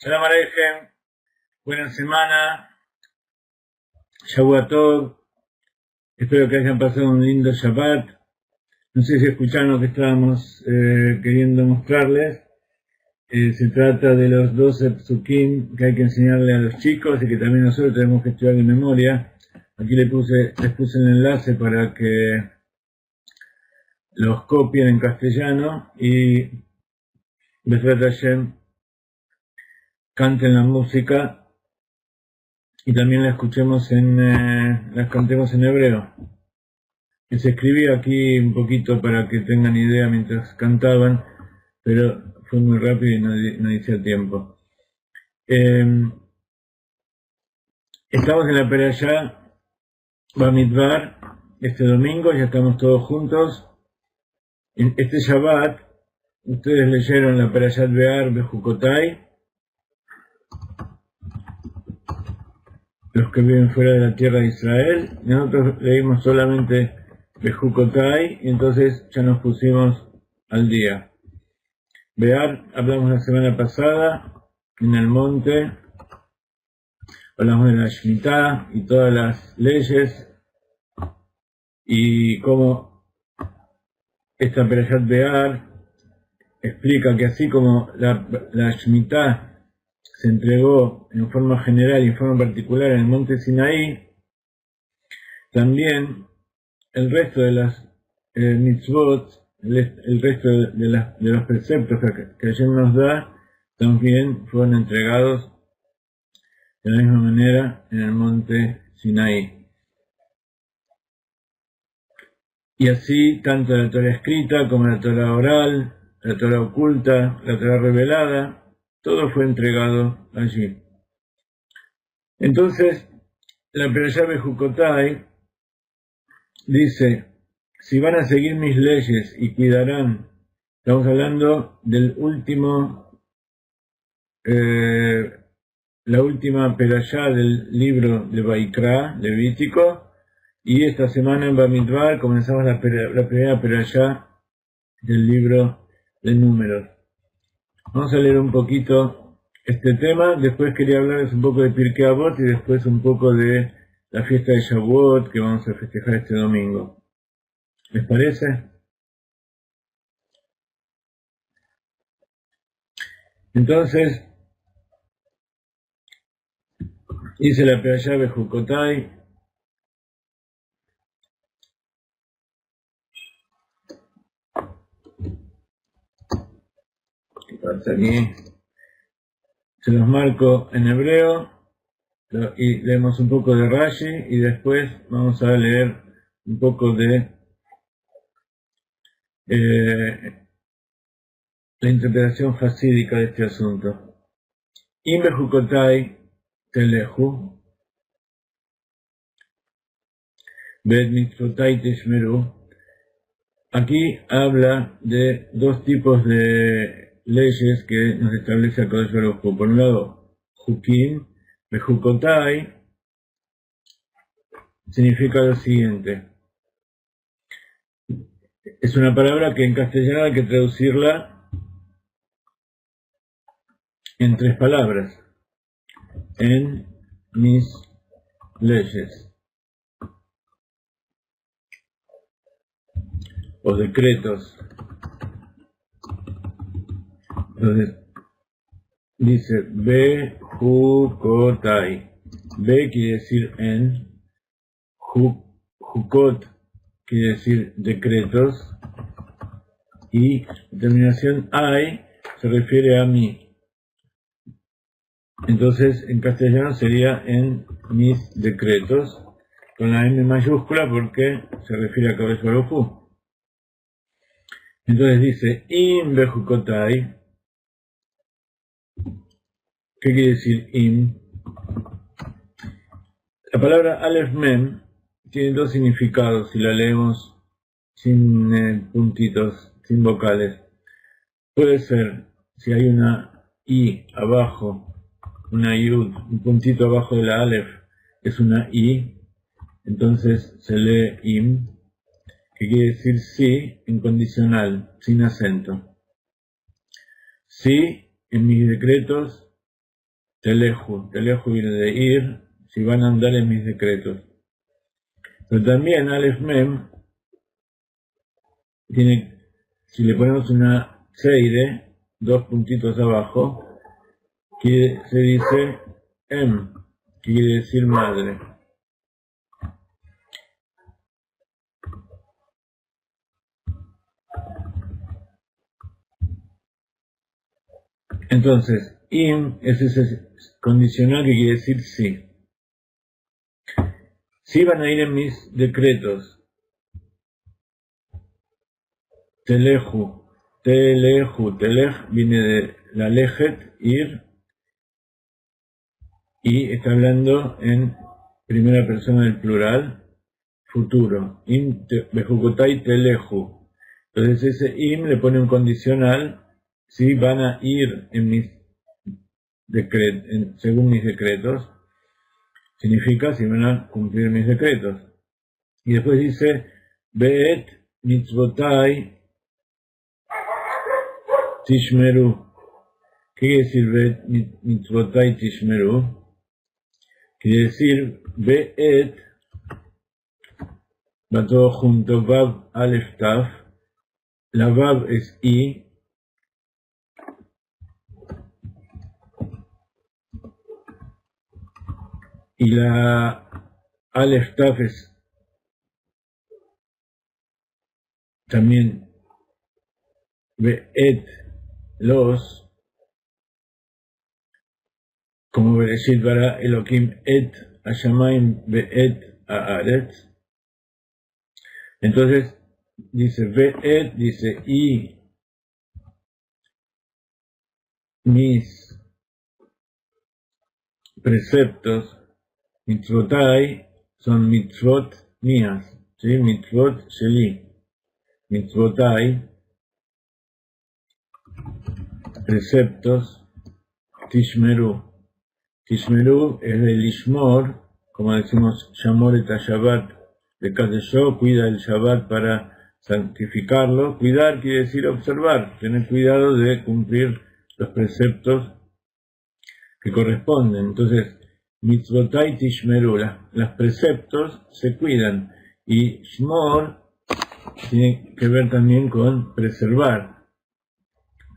Shalom Aleichem, buena semana, Shavua Tov, espero que hayan pasado un lindo Shabbat. No sé si escucharon lo que estábamos queriendo mostrarles. Se trata de los 12 psukim que hay que enseñarle a los chicos y que también nosotros tenemos que estudiar de memoria. Aquí les puse el enlace para que los copien en castellano y Bezrat Hashem canten la música y también la escuchemos las cantemos en hebreo. Les escribí aquí un poquito para que tengan idea mientras cantaban, pero fue muy rápido y no hice tiempo. Estamos en la Perashá Bamidbar este domingo, ya estamos todos juntos. En este Shabbat, ustedes leyeron la Perashat Be'ar Bejukotai, los que viven fuera de la tierra de Israel. Nosotros leímos solamente Bejukotai y entonces ya nos pusimos al día. Be'ar, hablamos la semana pasada, en el monte, hablamos de la Shemitah y todas las leyes y cómo esta Perashat Be'ar explica que así como la Shemitah se entregó en forma general y en forma particular en el monte Sinaí, también el resto de las mitzvot, el resto de los preceptos que Hashem nos da, también fueron entregados de la misma manera en el monte Sinaí. Y así, tanto la Torah escrita como la Torah oral, la Torah oculta, la Torah revelada, todo fue entregado allí. Entonces, la Perashá Bejukotai dice, si van a seguir mis leyes y cuidarán, estamos hablando del último, la última Perashá del libro de Vaikra, Levítico, y esta semana en Bamidbar comenzamos la primera Perashá del libro de Números. Vamos a leer un poquito este tema, después quería hablarles un poco de Pirkei Avot y después un poco de la fiesta de Shavuot que vamos a festejar este domingo. ¿Les parece? Entonces, dice la Perashá Bejukotai, aquí, se los marco en hebreo y leemos un poco de Rashi y después vamos a leer un poco de la interpretación hasídica de este asunto. Im Bejukotai Telehu Bet Mitzvotai Tishmeru. Aquí habla de dos tipos de leyes que nos establece Akadosh Baruj Hu. Por un lado, Hukim, Bejukotai, significa lo siguiente. Es una palabra que en castellano hay que traducirla en tres palabras. En mis leyes o decretos. Entonces, dice Bejukotai. Be quiere decir en, Jukot quiere decir decretos, y terminación ai se refiere a mí. Entonces, en castellano sería en mis decretos, con la M mayúscula porque se refiere a Akadosh Baruj Hu. Entonces dice, Im Bejukotai. ¿Qué quiere decir Im? La palabra Aleph Mem tiene dos significados si la leemos sin puntitos, sin vocales. Puede ser, si hay una I abajo, una Yud, un puntito abajo de la Aleph, es una I, entonces se lee Im, que quiere decir sí en condicional, sin acento. Sí, en mis decretos teleju. Teleju viene de ir, si van a andar en mis decretos. Pero también Aleph Mem tiene, si le ponemos una seire, 2 puntitos abajo, se dice Em, que quiere decir madre. Entonces, im es ese condicional que quiere decir sí. Si van a ir en mis decretos. Teleju, telej viene de la lejet, ir, y está hablando en primera persona del plural, futuro. Im bejukotai teleju. Entonces ese im le pone un condicional, si van a ir en mis decretos, según mis decretos, significa si van a cumplir mis decretos. Y después dice, beet mitzvotai tishmeru. ¿Qué quiere decir beet mitzvotai tishmeru? Quiere decir beet, va todo junto, vav alef taf. La vav es i, y la alef taf es también beet, los, como Bereshit bara Elohim et hashamayim beet haaretz. Entonces dice beet, dice y mis preceptos, mitzvotai, son mitzvot mías, ¿sí? Mitzvot sheli, mitzvotai, preceptos, tishmeru. Tishmeru es de lishmor, como decimos, shamor et Shabbat, de Kadeshó, cuida el Shabbat para santificarlo. Cuidar quiere decir observar, tener cuidado de cumplir los preceptos que corresponden. Entonces, mitzvotai tishmeru, los preceptos se cuidan, y shmor tiene que ver también con preservar.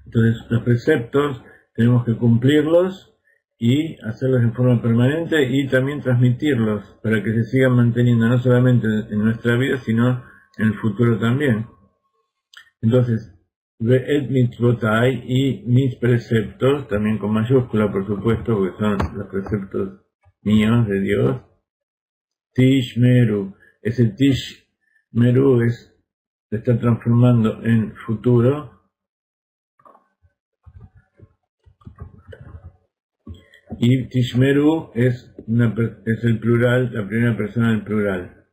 Entonces, los preceptos tenemos que cumplirlos y hacerlos en forma permanente y también transmitirlos para que se sigan manteniendo no solamente en nuestra vida, sino en el futuro también. Entonces, ve'et mitzvotai, y mis preceptos, también con mayúscula por supuesto, porque son los preceptos míos de Dios. Tishmeru, ese tishmeru se está transformando en futuro. Y tishmeru es el plural, la primera persona del plural.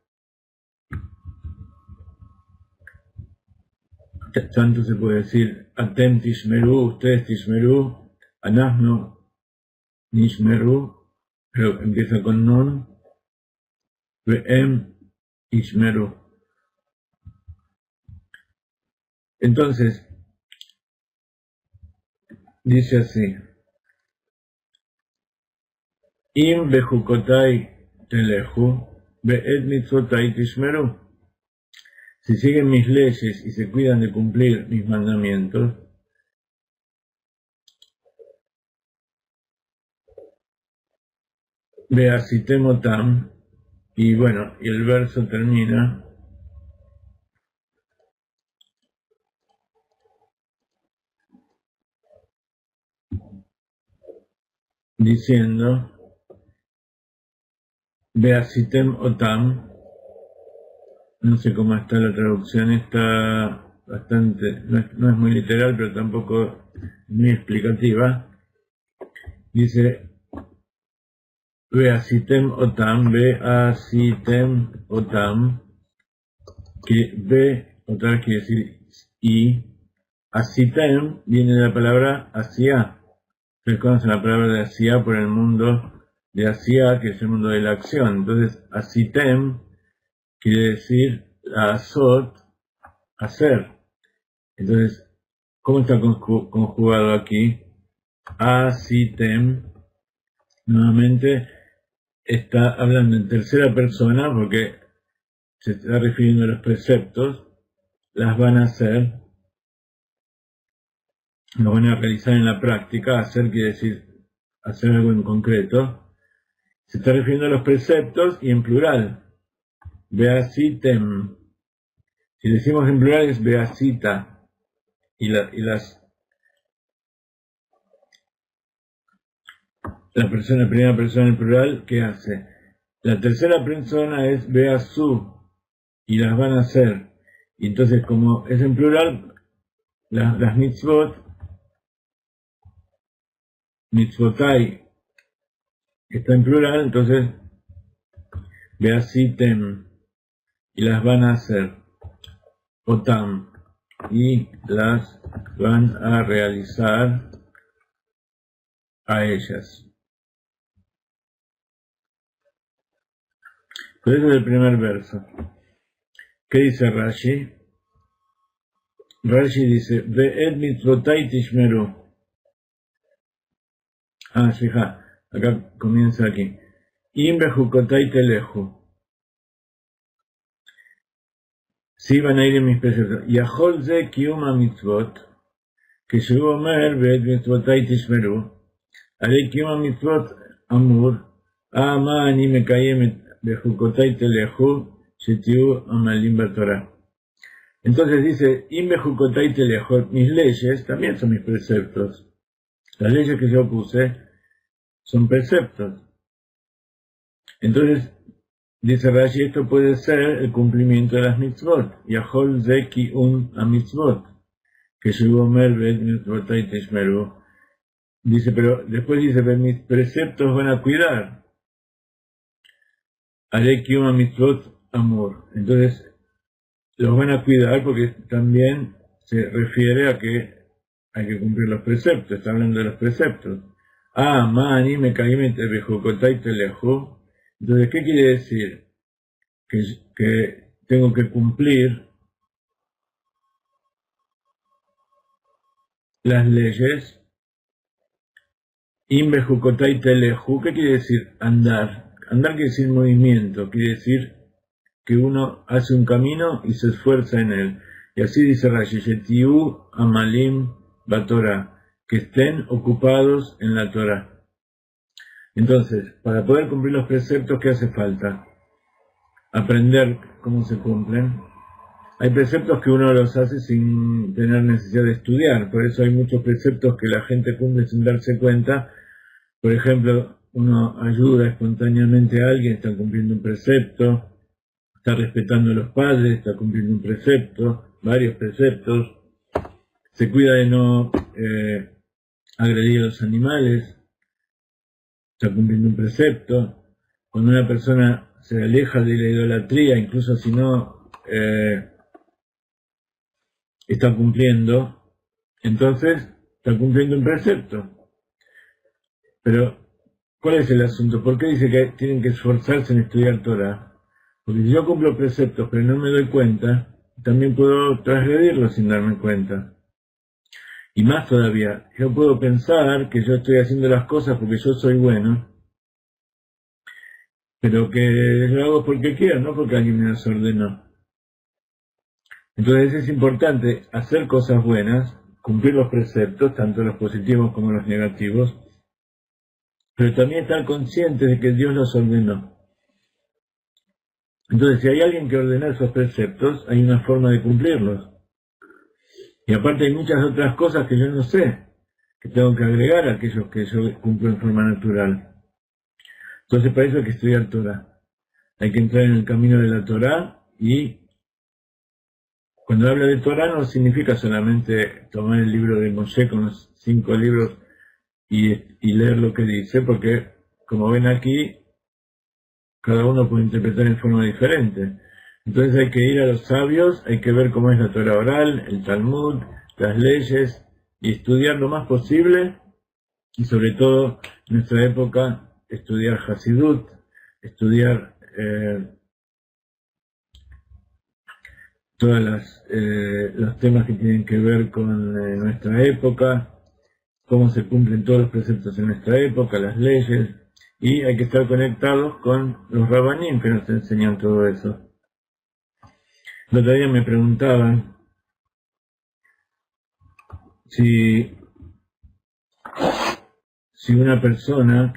Tanto se puede decir atem tishmeru, ustedes tishmeru, anahnu nishmeru, pero empieza con nun, ve'em ishmeru. Entonces, dice así, im bejukotai teleju, be'et mitzvotai tishmeru. Si siguen mis leyes y se cuidan de cumplir mis mandamientos, veasitem otam, y bueno, y el verso termina diciendo, veasitem otam. No sé cómo está la traducción, está bastante, no es muy literal, pero tampoco muy explicativa. Dice, veasitem otam, que ve, otra quiere decir y, asitem viene de la palabra asia. Ustedes conocen la palabra de asia por el mundo de asia, que es el mundo de la acción. Entonces, asitem quiere decir azot, hacer. Entonces, ¿cómo está conjugado aquí? Asitem, nuevamente está hablando en tercera persona porque se está refiriendo a los preceptos, las van a hacer, lo van a realizar en la práctica. Hacer quiere decir hacer algo en concreto. Se está refiriendo a los preceptos y en plural. Beasitem. Si decimos en plural es beasita. La primera persona en plural, ¿qué hace? La tercera persona es beasu y las van a hacer. Y entonces, como es en plural, las mitzvot, mitzvotai, está en plural, entonces beasitem y las van a hacer. Otam y las van a realizar a ellas. Pero eso es el primer verso. ¿Qué dice Rashi? Rashi dice, Ve'ed mitzvotai tishmeru. Fija, acá comienza aquí. Im bejukotai teleju. Sí van a ir en mis preceptos. Yahol ze kiuma mitzvot. Que llegó Omer, Ve'ed mitzvotai tishmeru. Haré kiuma mitzvot amur. Ma ani mekayem bejukotai teleju. Shetiu amalim batorah. Entonces dice, Imbejukotai telejot, mis leyes también son mis preceptos. Las leyes que yo puse son preceptos. Entonces, dice Rashi, esto puede ser el cumplimiento de las mitzvot. Yahol zeki a mitzvot. Que llegó Mervet mitzvotai teshmeru. Dice, pero después dice, mis preceptos van a cuidar. Haré a mitzvot amor. Entonces, los van a cuidar porque también se refiere a que hay que cumplir los preceptos. Está hablando de los preceptos. Mani me caí me te bejukotai teleju. Entonces, ¿qué quiere decir? Que tengo que cumplir las leyes. Im bejukotai teleju. ¿Qué quiere decir andar? Andar quiere decir movimiento. Quiere decir que uno hace un camino y se esfuerza en él. Y así dice Rashi, Shetiu amalim batorah, que estén ocupados en la Torah. Entonces, para poder cumplir los preceptos, ¿qué hace falta? Aprender cómo se cumplen. Hay preceptos que uno los hace sin tener necesidad de estudiar, por eso hay muchos preceptos que la gente cumple sin darse cuenta. Por ejemplo, uno ayuda espontáneamente a alguien, está cumpliendo un precepto. Está respetando a los padres, está cumpliendo un precepto, varios preceptos, se cuida de no agredir a los animales, está cumpliendo un precepto. Cuando una persona se aleja de la idolatría, incluso si no está cumpliendo, entonces está cumpliendo un precepto. Pero, ¿cuál es el asunto? ¿Por qué dice que tienen que esforzarse en estudiar Torah? Porque si yo cumplo preceptos pero no me doy cuenta, también puedo transgredirlos sin darme cuenta. Y más todavía, yo puedo pensar que yo estoy haciendo las cosas porque yo soy bueno, pero que lo hago porque quiero, no porque alguien me las ordenó. Entonces es importante hacer cosas buenas, cumplir los preceptos, tanto los positivos como los negativos, pero también estar consciente de que Dios los ordenó. Entonces, si hay alguien que ordena esos preceptos, hay una forma de cumplirlos. Y aparte hay muchas otras cosas que yo no sé, que tengo que agregar a aquellos que yo cumplo en forma natural. Entonces, para eso hay que estudiar Torah. Hay que entrar en el camino de la Torah, y cuando habla de Torah no significa solamente tomar el libro de Moshe con los 5 libros y leer lo que dice, porque, como ven aquí, cada uno puede interpretar en forma diferente. Entonces hay que ir a los sabios, hay que ver cómo es la Torah oral, el Talmud, las leyes, y estudiar lo más posible, y sobre todo en nuestra época, estudiar Hasidut, estudiar todos los temas que tienen que ver con nuestra época, cómo se cumplen todos los preceptos en nuestra época, las leyes. y hay que estar conectados con los rabanim que nos enseñan todo eso. El otro día me preguntaban si una persona,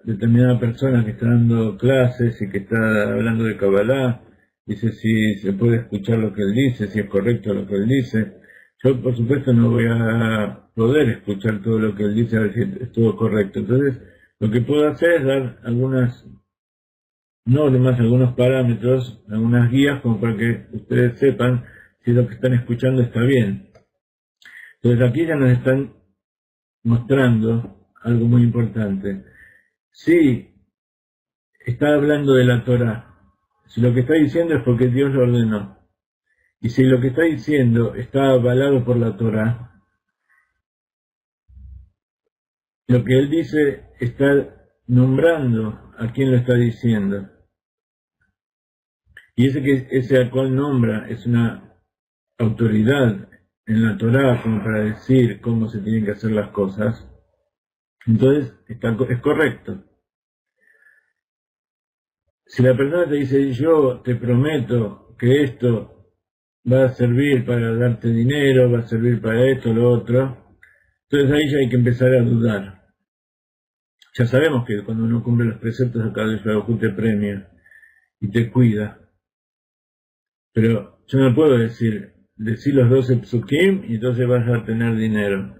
determinada persona que está dando clases y que está hablando de Kabbalah, dice si se puede escuchar lo que él dice, si es correcto lo que él dice. Yo, por supuesto, no voy a poder escuchar todo lo que él dice a ver si es todo correcto. Entonces, lo que puedo hacer es dar algunas normas, algunos parámetros, algunas guías, como para que ustedes sepan si lo que están escuchando está bien. Entonces, aquí ya nos están mostrando algo muy importante. Si está hablando de la Torá, si lo que está diciendo es porque Dios lo ordenó, y si lo que está diciendo está avalado por la Torá, lo que él dice está nombrando a quien lo está diciendo. Y ese a cual nombra es una autoridad en la Torá como para decir cómo se tienen que hacer las cosas. Entonces es correcto. Si la persona te dice, yo te prometo que esto va a servir para darte dinero, va a servir para esto, lo otro, entonces ahí ya hay que empezar a dudar. Ya sabemos que cuando uno cumple los preceptos, acá el Baruj Hu te premia y te cuida. Pero yo no puedo decir los 12 psukim y entonces vas a tener dinero.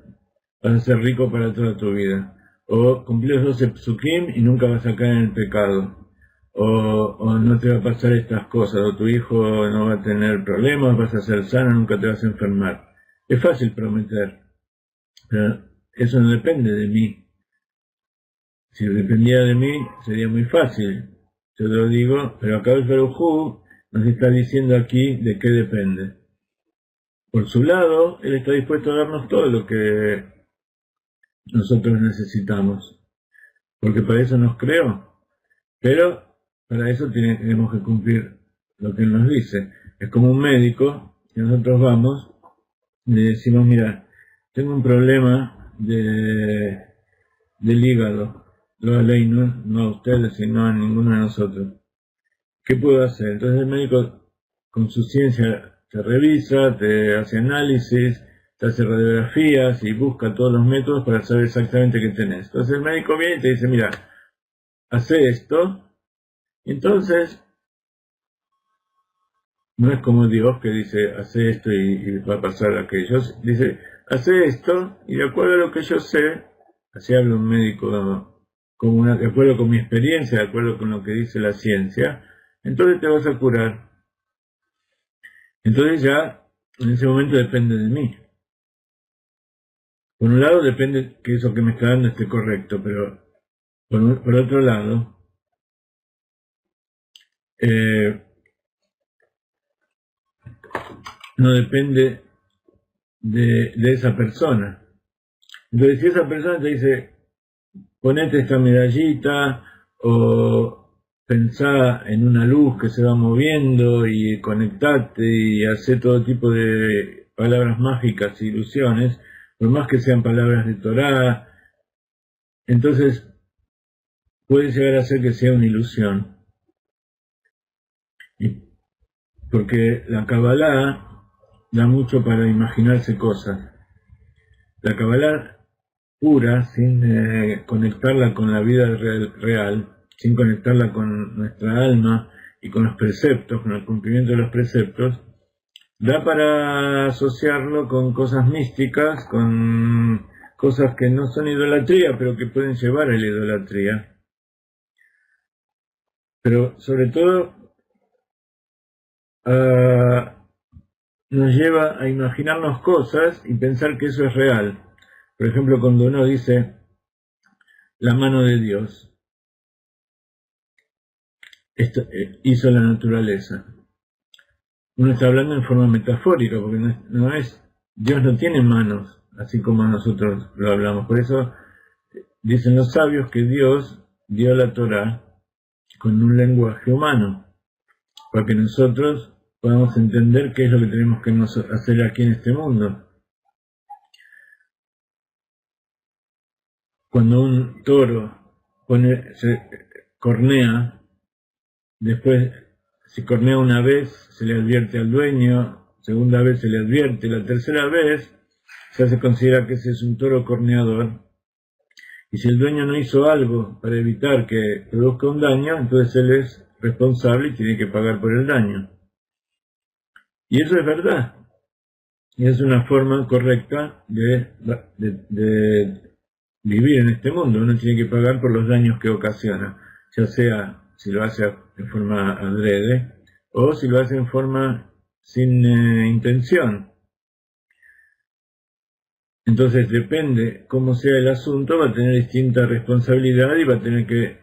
Vas a ser rico para toda tu vida. O cumplir los 12 psukim y nunca vas a caer en el pecado. O no te va a pasar estas cosas. O tu hijo no va a tener problemas, vas a ser sano, nunca te vas a enfermar. Es fácil prometer. Pero eso no depende de mí. Si dependiera de mí, sería muy fácil. Yo te lo digo, pero acá el Baruj Hu nos está diciendo aquí de qué depende. Por su lado, él está dispuesto a darnos todo lo que nosotros necesitamos, porque para eso nos creó. Pero para eso tenemos que cumplir lo que él nos dice. Es como un médico que nosotros vamos y le decimos, mira, tengo un problema del hígado. Lo a ley, no a ustedes, sino a ninguno de nosotros. ¿Qué puedo hacer? Entonces el médico, con su ciencia, te revisa, te hace análisis, te hace radiografías y busca todos los métodos para saber exactamente qué tenés. Entonces el médico viene y te dice, mira, hace esto. Y entonces, no es como Dios que dice, hace esto y va a pasar aquello. Dice, hace esto y de acuerdo a lo que yo sé, así habla un médico, de acuerdo con mi experiencia, de acuerdo con lo que dice la ciencia, entonces te vas a curar. Entonces ya, en ese momento depende de mí. Por un lado depende que eso que me está dando esté correcto, pero por otro lado, no depende de esa persona. Entonces si esa persona te dice, ponete esta medallita o pensá en una luz que se va moviendo y conectate y hace todo tipo de palabras mágicas e ilusiones, por más que sean palabras de Torá, entonces puede llegar a ser que sea una ilusión. Porque la Kabbalah da mucho para imaginarse cosas. La Kabbalah pura, sin conectarla con la vida real, sin conectarla con nuestra alma y con los preceptos, con el cumplimiento de los preceptos, da para asociarlo con cosas místicas, con cosas que no son idolatría, pero que pueden llevar a la idolatría. Pero sobre todo nos lleva a imaginarnos cosas y pensar que eso es real. Por ejemplo, cuando uno dice la mano de Dios, esto, hizo la naturaleza. Uno está hablando en forma metafórica, porque Dios no tiene manos, así como nosotros lo hablamos. Por eso dicen los sabios que Dios dio la Torá con un lenguaje humano, para que nosotros podamos entender qué es lo que tenemos que hacer aquí en este mundo. Cuando un toro se cornea, después si cornea una vez se le advierte al dueño, segunda vez se le advierte, la tercera vez ya se considera que ese es un toro corneador, y si el dueño no hizo algo para evitar que produzca un daño, entonces él es responsable y tiene que pagar por el daño. Y eso es verdad, y es una forma correcta de vivir en este mundo. Uno tiene que pagar por los daños que ocasiona, ya sea si lo hace de forma adrede o si lo hace en forma sin intención. Entonces depende cómo sea el asunto, va a tener distinta responsabilidad y va a tener que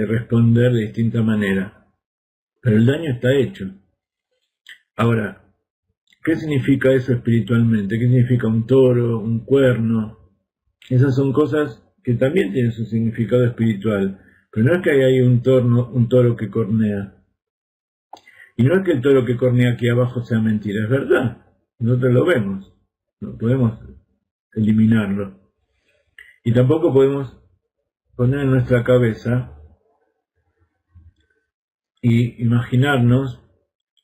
responder de distinta manera. Pero el daño está hecho. Ahora, ¿qué significa eso espiritualmente? ¿Qué significa un toro, un cuerno? Esas son cosas que también tienen su significado espiritual. Pero no es que hay un toro que cornea. Y no es que el toro que cornea aquí abajo sea mentira, es verdad. Nosotros lo vemos. No podemos eliminarlo. Y tampoco podemos poner en nuestra cabeza y imaginarnos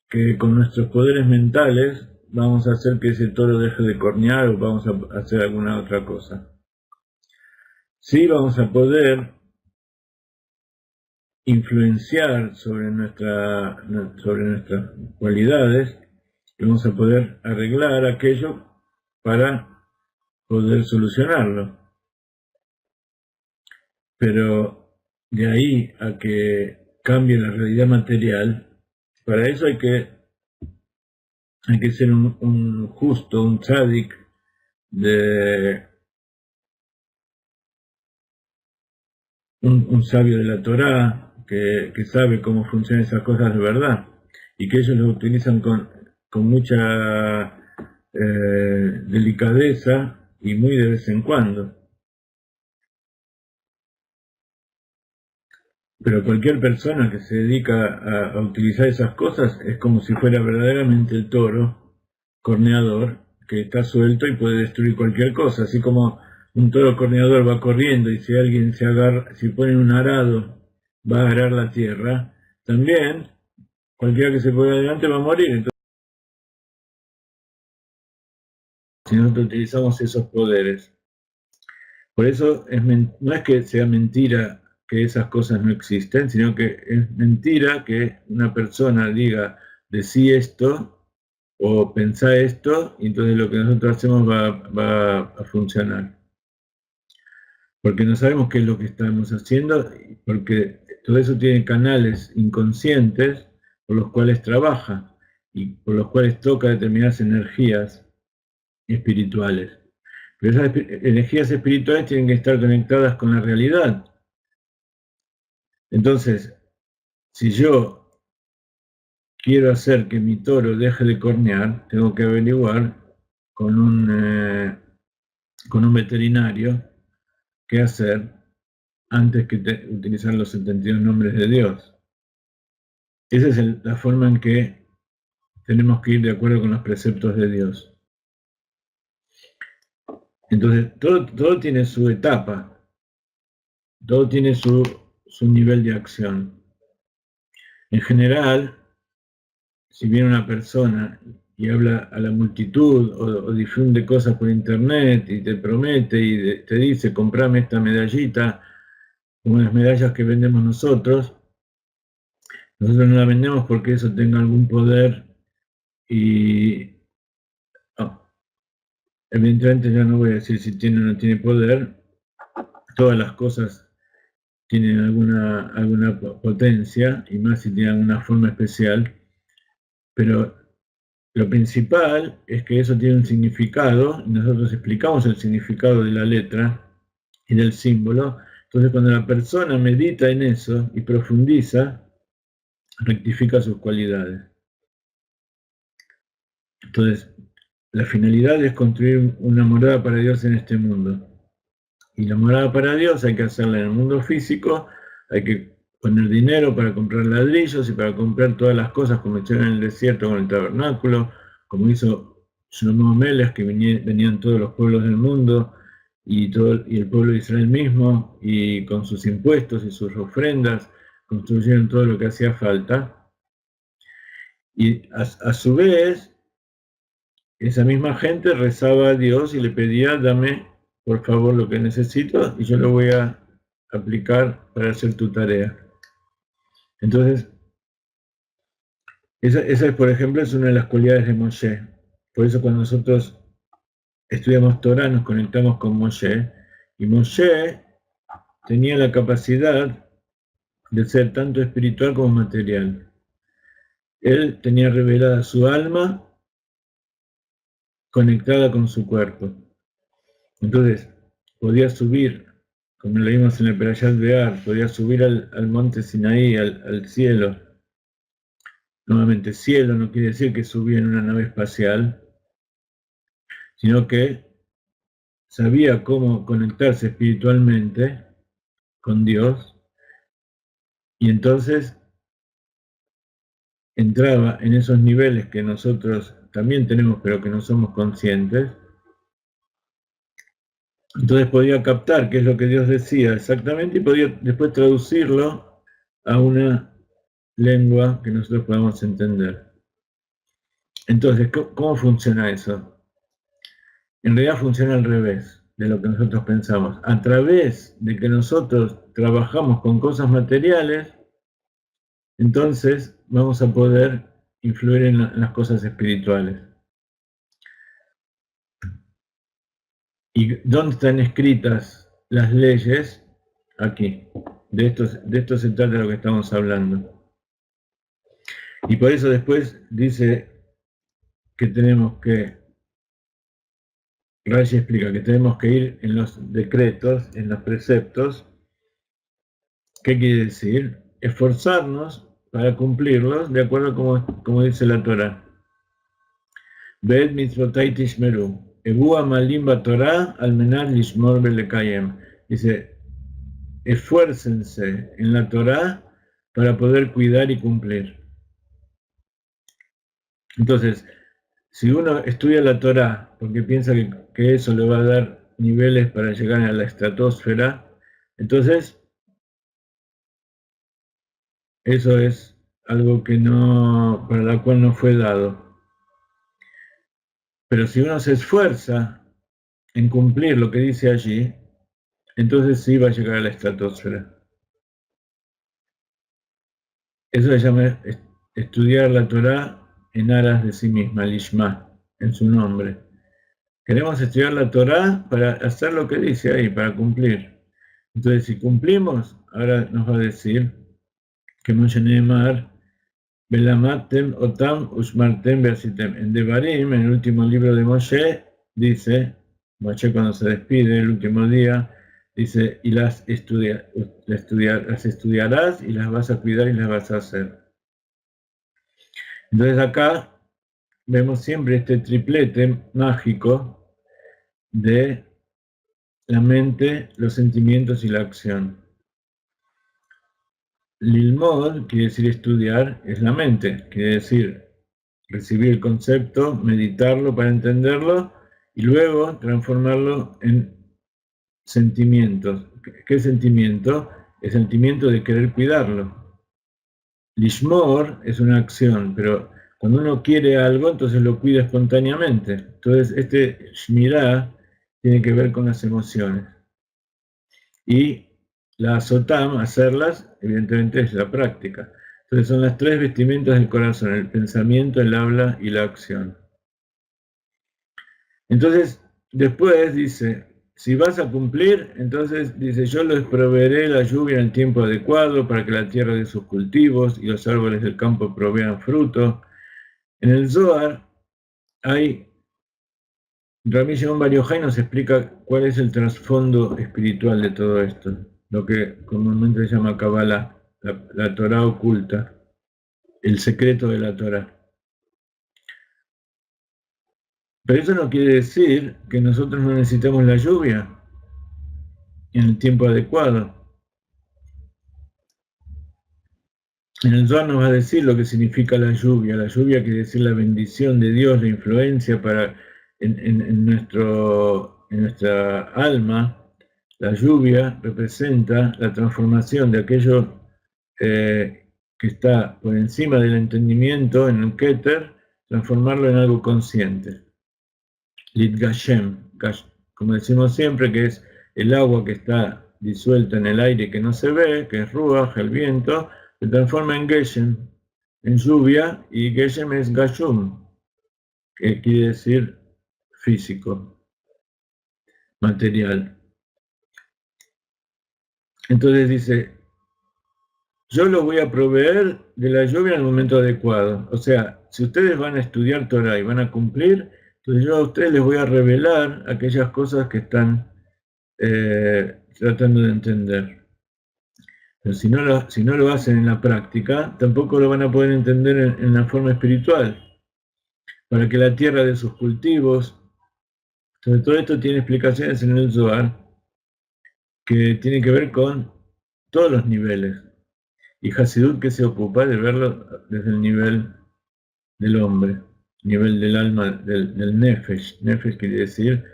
que con nuestros poderes mentales vamos a hacer que ese toro deje de cornear o vamos a hacer alguna otra cosa. Sí vamos a poder influenciar sobre nuestras cualidades y vamos a poder arreglar aquello para poder solucionarlo. Pero de ahí a que cambie la realidad material, para eso hay que ser un justo, un tzadik, un sabio de la Torá, que sabe cómo funcionan esas cosas de verdad, y que ellos lo utilizan con mucha delicadeza y muy de vez en cuando. Pero cualquier persona que se dedica a utilizar esas cosas es como si fuera verdaderamente el toro corneador que está suelto y puede destruir cualquier cosa, así como un toro corneador va corriendo y si alguien si ponen un arado va a arar la tierra, también cualquiera que se ponga adelante va a morir. Entonces, si nosotros utilizamos esos poderes, por eso no es que sea mentira que esas cosas no existen, sino que es mentira que una persona diga, decí esto o pensá esto, y entonces lo que nosotros hacemos va a funcionar. Porque no sabemos qué es lo que estamos haciendo, porque todo eso tiene canales inconscientes por los cuales trabaja y por los cuales toca determinadas energías espirituales. Pero esas energías espirituales tienen que estar conectadas con la realidad. Entonces, si yo quiero hacer que mi toro deje de cornear, tengo que averiguar con un veterinario qué hacer antes que utilizar los 72 nombres de Dios. Esa es la forma en que tenemos que ir de acuerdo con los preceptos de Dios. Entonces, todo tiene su etapa, todo tiene su nivel de acción. En general, si viene una persona y habla a la multitud o difunde cosas por internet y te promete y te dice, comprame esta medallita, como las medallas que vendemos nosotros no la vendemos porque eso tenga algún poder y evidentemente ya no voy a decir si tiene o no tiene poder, todas las cosas tienen alguna potencia y más si tienen alguna forma especial, pero lo principal es que eso tiene un significado y nosotros explicamos el significado de la letra y del símbolo. Entonces cuando la persona medita en eso y profundiza, rectifica sus cualidades. Entonces, la finalidad es construir una morada para Dios en este mundo. Y la morada para Dios hay que hacerla en el mundo físico, hay que poner dinero para comprar ladrillos y para comprar todas las cosas como hicieron en el desierto con el tabernáculo, como hizo Shlomo Melech, que venían todos los pueblos del mundo y el pueblo de Israel mismo, y con sus impuestos y sus ofrendas, construyeron todo lo que hacía falta. Y a su vez, esa misma gente rezaba a Dios y le pedía, dame por favor lo que necesito y yo lo voy a aplicar para hacer tu tarea. Entonces, esa por ejemplo, es una de las cualidades de Moshe. Por eso cuando nosotros estudiamos Torah nos conectamos con Moshe, y Moshe tenía la capacidad de ser tanto espiritual como material. Él tenía revelada su alma conectada con su cuerpo. Entonces, podía subir, como leímos en el Perashat Be'ar, podía subir al monte Sinaí, al cielo. Nuevamente, cielo no quiere decir que subía en una nave espacial, sino que sabía cómo conectarse espiritualmente con Dios, y entonces entraba en esos niveles que nosotros también tenemos, pero que no somos conscientes. Entonces podía captar qué es lo que Dios decía exactamente y podía después traducirlo a una lengua que nosotros podamos entender. Entonces, ¿cómo funciona eso? En realidad funciona al revés de lo que nosotros pensamos. A través de que nosotros trabajamos con cosas materiales, entonces vamos a poder influir en las cosas espirituales. ¿Y dónde están escritas las leyes? Aquí. De esto se trata de lo que estamos hablando. Y por eso después dice que tenemos que, Rashi explica que tenemos que ir en los decretos, en los preceptos. ¿Qué quiere decir? Esforzarnos para cumplirlos de acuerdo a como dice la Torah. Ved mitzvotai tishmeru. Ebu amalim batorah almenat lishmor belekayem. Dice, esfuércense en la Torah para poder cuidar y cumplir. Entonces, si uno estudia la Torah porque piensa que eso le va a dar niveles para llegar a la estratosfera, entonces eso es algo para la cual no fue dado. Pero si uno se esfuerza en cumplir lo que dice allí, entonces sí va a llegar a la estratosfera. Eso se llama estudiar la Torah en aras de sí misma, lishma, en su nombre. Queremos estudiar la Torah para hacer lo que dice ahí, para cumplir. Entonces, si cumplimos, ahora nos va a decir que Moshe Neemar, Belamatem otam ushmartem beasitem. En Devarim, en el último libro de Moshe, dice, Moshe cuando se despide el último día, dice, y las estudiarás y las vas a cuidar y las vas a hacer. Entonces acá vemos siempre este triplete mágico de la mente, los sentimientos y la acción. Lilmod quiere decir estudiar, es la mente, quiere decir recibir el concepto, meditarlo para entenderlo y luego transformarlo en sentimientos. ¿Qué sentimiento? El sentimiento de querer cuidarlo. Lishmor es una acción, pero cuando uno quiere algo, entonces lo cuida espontáneamente. Entonces, este Shmirah tiene que ver con las emociones. Y la Sotam, hacerlas, evidentemente es la práctica. Entonces son las tres vestimentas del corazón, el pensamiento, el habla y la acción. Entonces, después dice, si vas a cumplir, entonces dice, yo les proveeré la lluvia en el tiempo adecuado para que la tierra dé sus cultivos y los árboles del campo provean fruto. En el Zohar hay, Rabbi Shimon Bar Yochai nos explica cuál es el trasfondo espiritual de todo esto, lo que comúnmente se llama Kabbalah, la Torah oculta, el secreto de la Torah. Pero eso no quiere decir que nosotros no necesitamos la lluvia en el tiempo adecuado. En el Zohar nos va a decir lo que significa la lluvia. La lluvia quiere decir la bendición de Dios, la influencia en en nuestra alma, la lluvia representa la transformación de aquello que está por encima del entendimiento, en el Keter, transformarlo en algo consciente. Litgashem, como decimos siempre, que es el agua que está disuelta en el aire que no se ve, que es Ruach, el viento, se transforma en Geshem, en lluvia, y Geshem es Gashum, que quiere decir físico, material. Entonces dice, yo los voy a proveer de la lluvia en el momento adecuado. O sea, si ustedes van a estudiar Torah y van a cumplir, entonces yo a ustedes les voy a revelar aquellas cosas que están tratando de entender. Pero si no lo hacen en la práctica, tampoco lo van a poder entender en la forma espiritual. Para que la tierra de sus cultivos, todo esto tiene explicaciones en el Zohar, que tiene que ver con todos los niveles. Y Hasidut que se ocupa de verlo desde el nivel del hombre, nivel del alma, del Nefesh. Nefesh quiere decir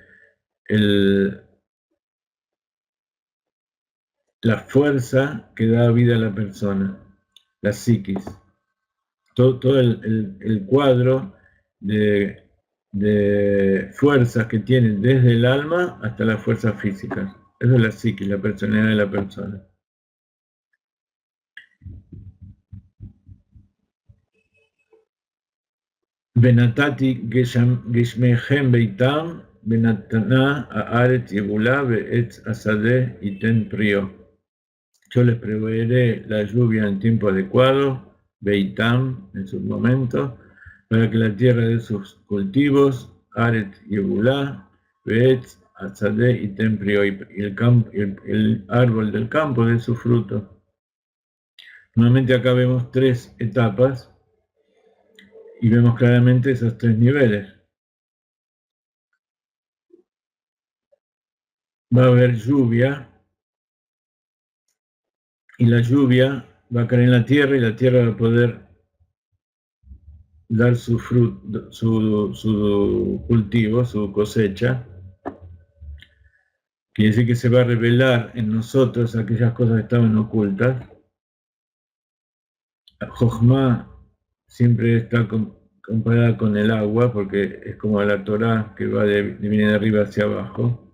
la fuerza que da vida a la persona, la psiquis. Todo el cuadro de fuerzas que tienen desde el alma hasta las fuerzas físicas. Eso es la psiquis, la personalidad de la persona. Benatati Geshmechem Beitam, Benatana Haaretz Yebulá Be'etz Asadeh Iten Prio. Yo les proveeré la lluvia en tiempo adecuado, Beitam, en sus momentos, para que la tierra de sus cultivos, Haaretz Yebulá, Be'etz Asadeh Iten Prio, y el árbol del campo de su fruto. Nuevamente acá vemos tres etapas y vemos claramente esos tres niveles. Va a haber lluvia y la lluvia va a caer en la tierra y la tierra va a poder dar su fruto, su cultivo, su cosecha. Quiere decir que se va a revelar en nosotros aquellas cosas que estaban ocultas. Jochma siempre está comparada con el agua porque es como la Torah que viene de arriba hacia abajo.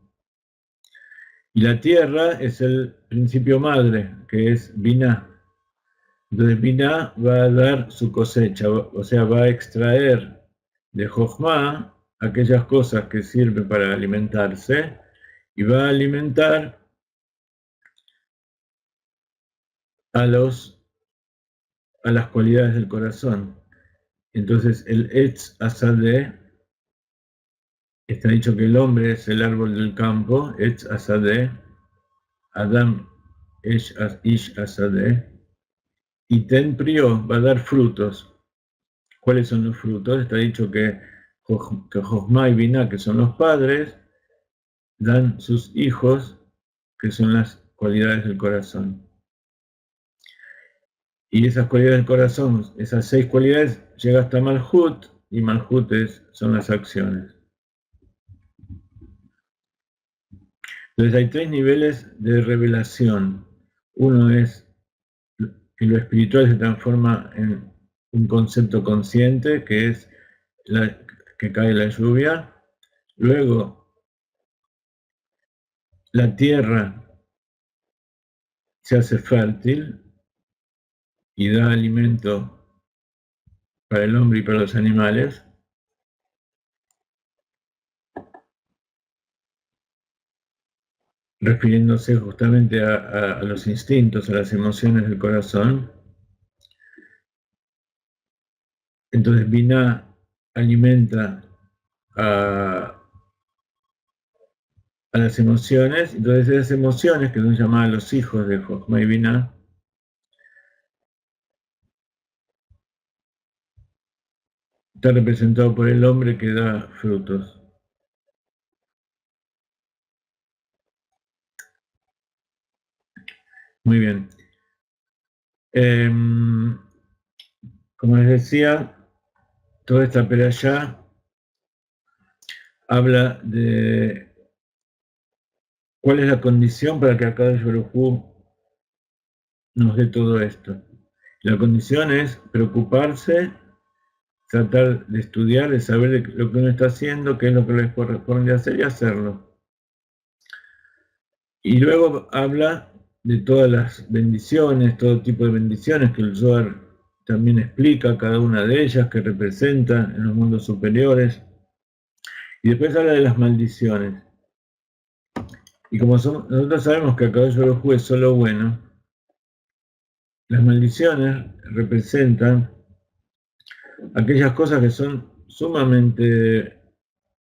Y la tierra es el principio madre, que es Binah. Entonces Binah va a dar su cosecha, o sea, va a extraer de Jochma aquellas cosas que sirven para alimentarse y va a alimentar a las cualidades del corazón. Entonces el Etz Asadeh, está dicho que el hombre es el árbol del campo, Etz Asadeh, Adam Ish Asadeh, y Ten Prio va a dar frutos. ¿Cuáles son los frutos? Está dicho que Jochma y Binah, que son los padres, dan sus hijos, que son las cualidades del corazón. Y esas cualidades del corazón, esas 6 cualidades, llega hasta Malhut, y Malhut son las acciones. Entonces hay 3 niveles de revelación. Uno es que lo espiritual se transforma en un concepto consciente, que es que cae la lluvia. Luego, la tierra se hace fértil y da alimento para el hombre y para los animales. Refiriéndose justamente a los instintos, a las emociones del corazón. Entonces Binah alimenta a las emociones, entonces esas emociones que son llamadas los hijos de Jochma y Binah, está representado por el hombre que da frutos. Muy bien. Como les decía, toda esta perashá habla de ¿Cuál es la condición para que Akadosh Baruj Hu nos dé todo esto? La condición es preocuparse, tratar de estudiar, de saber lo que uno está haciendo, qué es lo que les corresponde hacer y hacerlo. Y luego habla de todas las bendiciones, todo tipo de bendiciones que el Zohar también explica, cada una de ellas que representa en los mundos superiores. Y después habla de las maldiciones. Y como nosotros sabemos que Akadosh Baruj Hu es solo bueno, las maldiciones representan aquellas cosas que son sumamente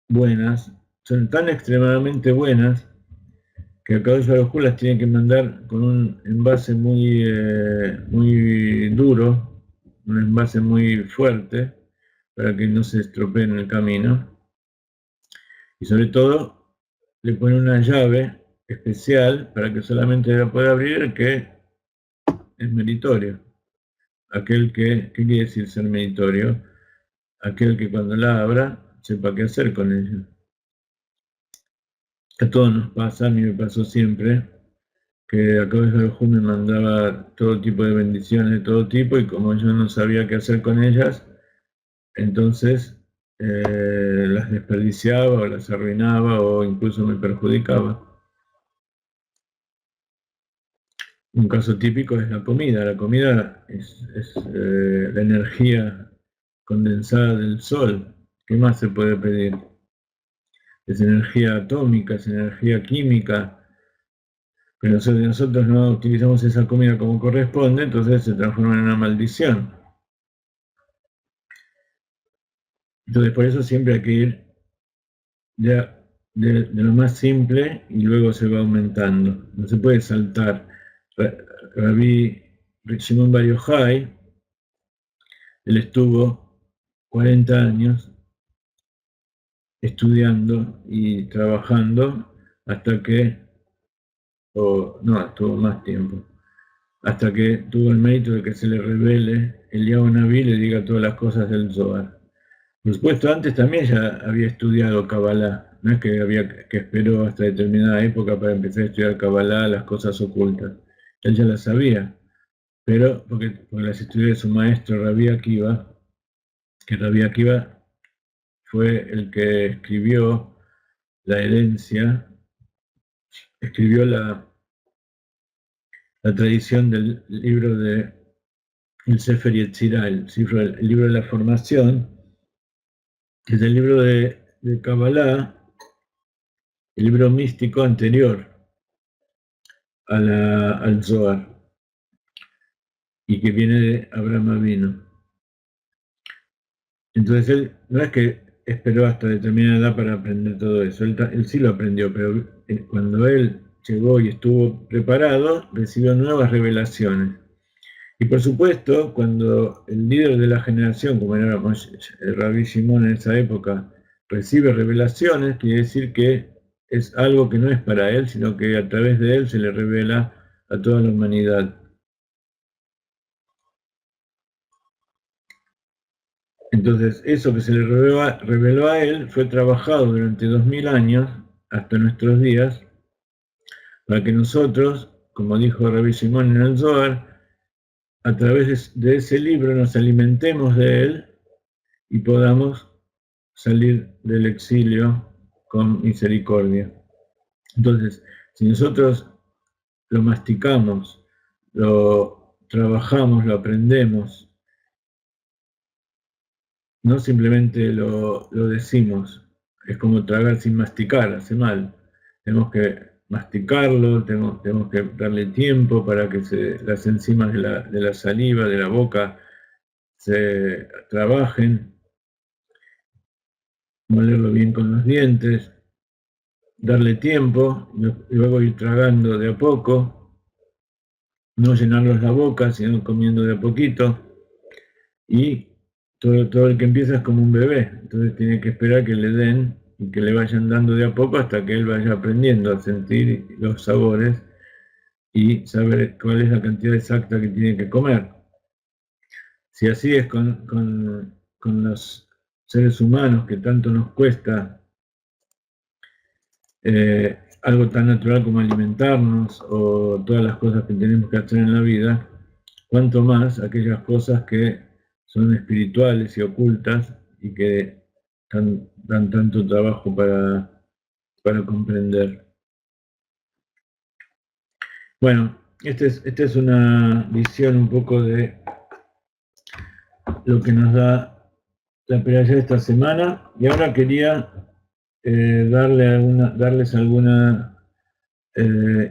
buenas, son tan extremadamente buenas, que Akadosh Baruj Hu las tiene que mandar con un envase muy duro, un envase muy fuerte, para que no se estropee en el camino. Y sobre todo, le pone una llave especial para que solamente la pueda abrir el que es meritorio. ¿Qué quiere decir ser meritorio? Aquel que cuando la abra sepa qué hacer con ella. A todos nos pasa, a mí me pasó siempre, que Akadosh Baruj Hu me mandaba todo tipo de bendiciones de todo tipo y como yo no sabía qué hacer con ellas, entonces las desperdiciaba o las arruinaba o incluso me perjudicaba. Un caso típico es la comida. La comida es la energía condensada del sol. ¿Qué más se puede pedir? Es energía atómica, es energía química, pero nosotros no utilizamos esa comida como corresponde, entonces se transforma en una maldición. Entonces por eso siempre hay que ir de lo más simple y luego se va aumentando. No se puede saltar. Rabbi Shimon Bar Yochai, él estuvo 40 años estudiando y trabajando hasta que, no, estuvo más tiempo, hasta que tuvo el mérito de que se le revele Eliyahu Naví y le diga todas las cosas del Zohar. Por supuesto, antes también ya había estudiado Kabbalah, no es que esperó hasta determinada época para empezar a estudiar Kabbalah, las cosas ocultas. Él ya las sabía, pero porque las estudió de su maestro Rabbi Akiva, que Rabbi Akiva fue el que escribió la herencia, escribió la tradición del libro de el Sefer Yetzirah, el libro de la formación, que es el libro de Kabbalah, el libro místico anterior al Zohar, y que viene de Abraham Avinu. Entonces él no es que esperó hasta determinada edad para aprender todo eso, él sí lo aprendió, pero cuando él llegó y estuvo preparado, recibió nuevas revelaciones. Y por supuesto, cuando el líder de la generación, como era el Rabbi Shimon en esa época, recibe revelaciones, quiere decir que es algo que no es para él, sino que a través de él se le revela a toda la humanidad. Entonces, eso que se le reveló a él fue trabajado durante 2000 años, hasta nuestros días, para que nosotros, como dijo Rabbi Shimon en el Zohar, a través de ese libro nos alimentemos de él y podamos salir del exilio con misericordia. Entonces, si nosotros lo masticamos, lo trabajamos, lo aprendemos, no simplemente lo decimos, es como tragar sin masticar, hace mal. Tenemos que masticarlo, tenemos que darle tiempo para que las enzimas de la saliva, de la boca, se trabajen, molerlo bien con los dientes, darle tiempo, y luego ir tragando de a poco, no llenarlos la boca, sino comiendo de a poquito, y todo el que empieza es como un bebé, entonces tiene que esperar que le den y que le vayan dando de a poco hasta que él vaya aprendiendo a sentir los sabores y saber cuál es la cantidad exacta que tiene que comer. Si así es con los seres humanos que tanto nos cuesta algo tan natural como alimentarnos o todas las cosas que tenemos que hacer en la vida, cuanto más aquellas cosas que son espirituales y ocultas y que dan tanto trabajo para comprender. Bueno, esta es una visión un poco de lo que nos da la peralla de esta semana, y ahora quería darles alguna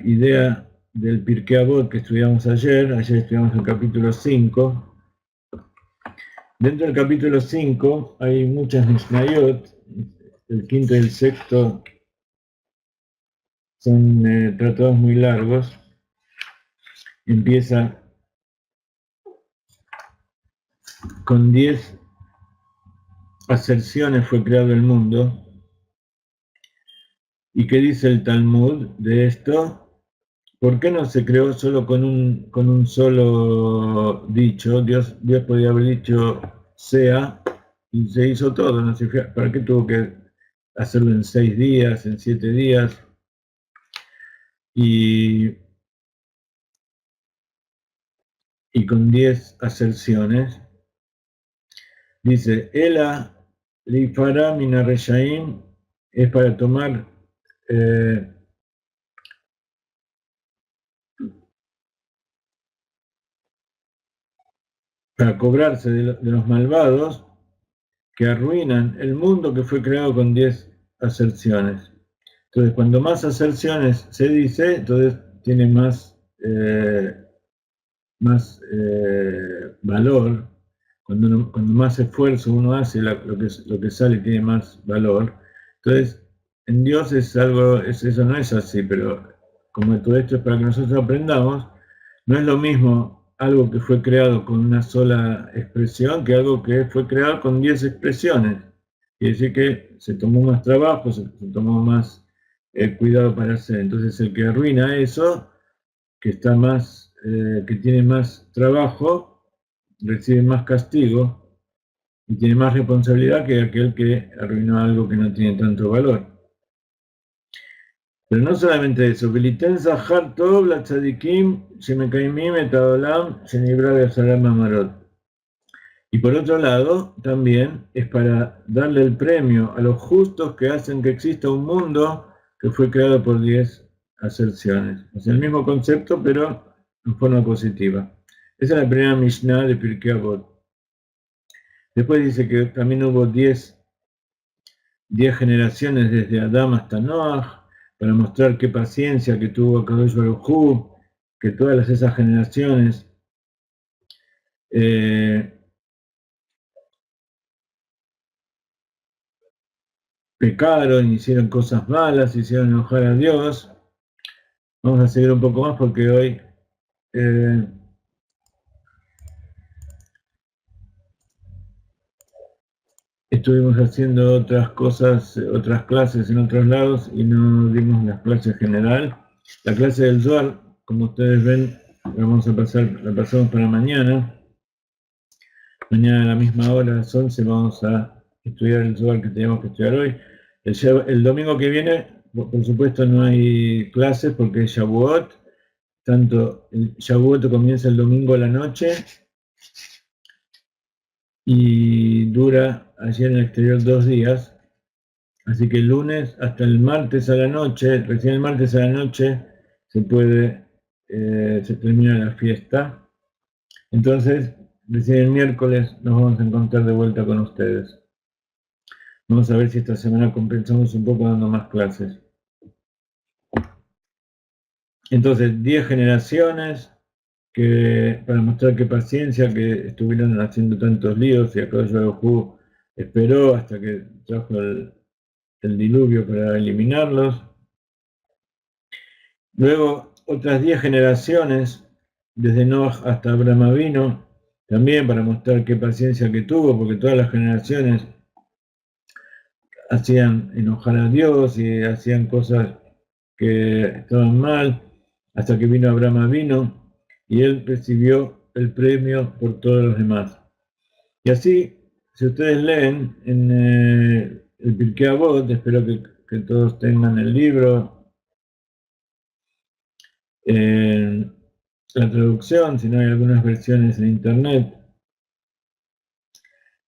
idea del Pirkei Avot que estudiamos ayer estudiamos el capítulo 5. Dentro del capítulo 5 hay muchas Mishnayot, el quinto y el sexto son tratados muy largos. Empieza con 10 aserciones fue creado el mundo. ¿Y qué dice el Talmud de esto? ¿Por qué no se creó solo con un solo dicho? Dios podía haber dicho sea y se hizo todo. No sé, ¿para qué tuvo que hacerlo en 6 días, en 7 días? Y con 10 aserciones. Dice, Ela Lifara Mina Reshaim es para tomar para cobrarse de los malvados que arruinan el mundo que fue creado con 10 aserciones. Entonces, cuando más aserciones se dice, entonces tiene más valor. Cuando más esfuerzo uno hace, lo que sale tiene más valor. Entonces, en Dios es algo, eso no es así, pero como todo esto es para que nosotros aprendamos, no es lo mismo algo que fue creado con una sola expresión que algo que fue creado con 10 expresiones. Quiere decir que se tomó más trabajo, se tomó más cuidado para hacer. Entonces, el que arruina eso, que está más, que tiene más trabajo, recibe más castigo y tiene más responsabilidad que aquel que arruinó algo que no tiene tanto valor. Pero no solamente eso, Beliten Zahar Tov, la Tzadikim, Shemekaimim et Haolam, Shenibra Be'asaram Amarot. Y por otro lado, también es para darle el premio a los justos que hacen que exista un mundo que fue creado por 10 aserciones. Es el mismo concepto, pero en forma positiva. Esa es la primera Mishnah de Pirkei Avot. Después dice que también hubo 10 generaciones desde Adán hasta Noah, para mostrar qué paciencia que tuvo Kadosh Baruj Hu, que todas esas generaciones pecaron, hicieron cosas malas, hicieron enojar a Dios. Vamos a seguir un poco más porque hoy estuvimos haciendo otras cosas, otras clases en otros lados y no dimos las clases general. La clase del Zohar, como ustedes ven, la pasamos para mañana. Mañana a la misma hora, a las 11, vamos a estudiar el Zohar que teníamos que estudiar hoy. El domingo que viene, por supuesto, no hay clases porque es Shavuot. Tanto el Shavuot comienza el domingo a la noche y dura allí en el exterior 2 días. Así que el lunes hasta el martes a la noche, recién el martes a la noche, se termina la fiesta. Entonces, recién el miércoles nos vamos a encontrar de vuelta con ustedes. Vamos a ver si esta semana compensamos un poco dando más clases. Entonces, 10 generaciones para mostrar qué paciencia, que estuvieron haciendo tantos líos y acá Baruj esperó hasta que trajo el diluvio para eliminarlos. Luego, otras 10 generaciones, desde Noah hasta Abraham Avino, también para mostrar qué paciencia que tuvo, porque todas las generaciones hacían enojar a Dios y hacían cosas que estaban mal, hasta que vino Abraham Avino y él recibió el premio por todos los demás. Y así, si ustedes leen en el Pirkei Avot, espero que todos tengan el libro La traducción, si no hay algunas versiones en internet,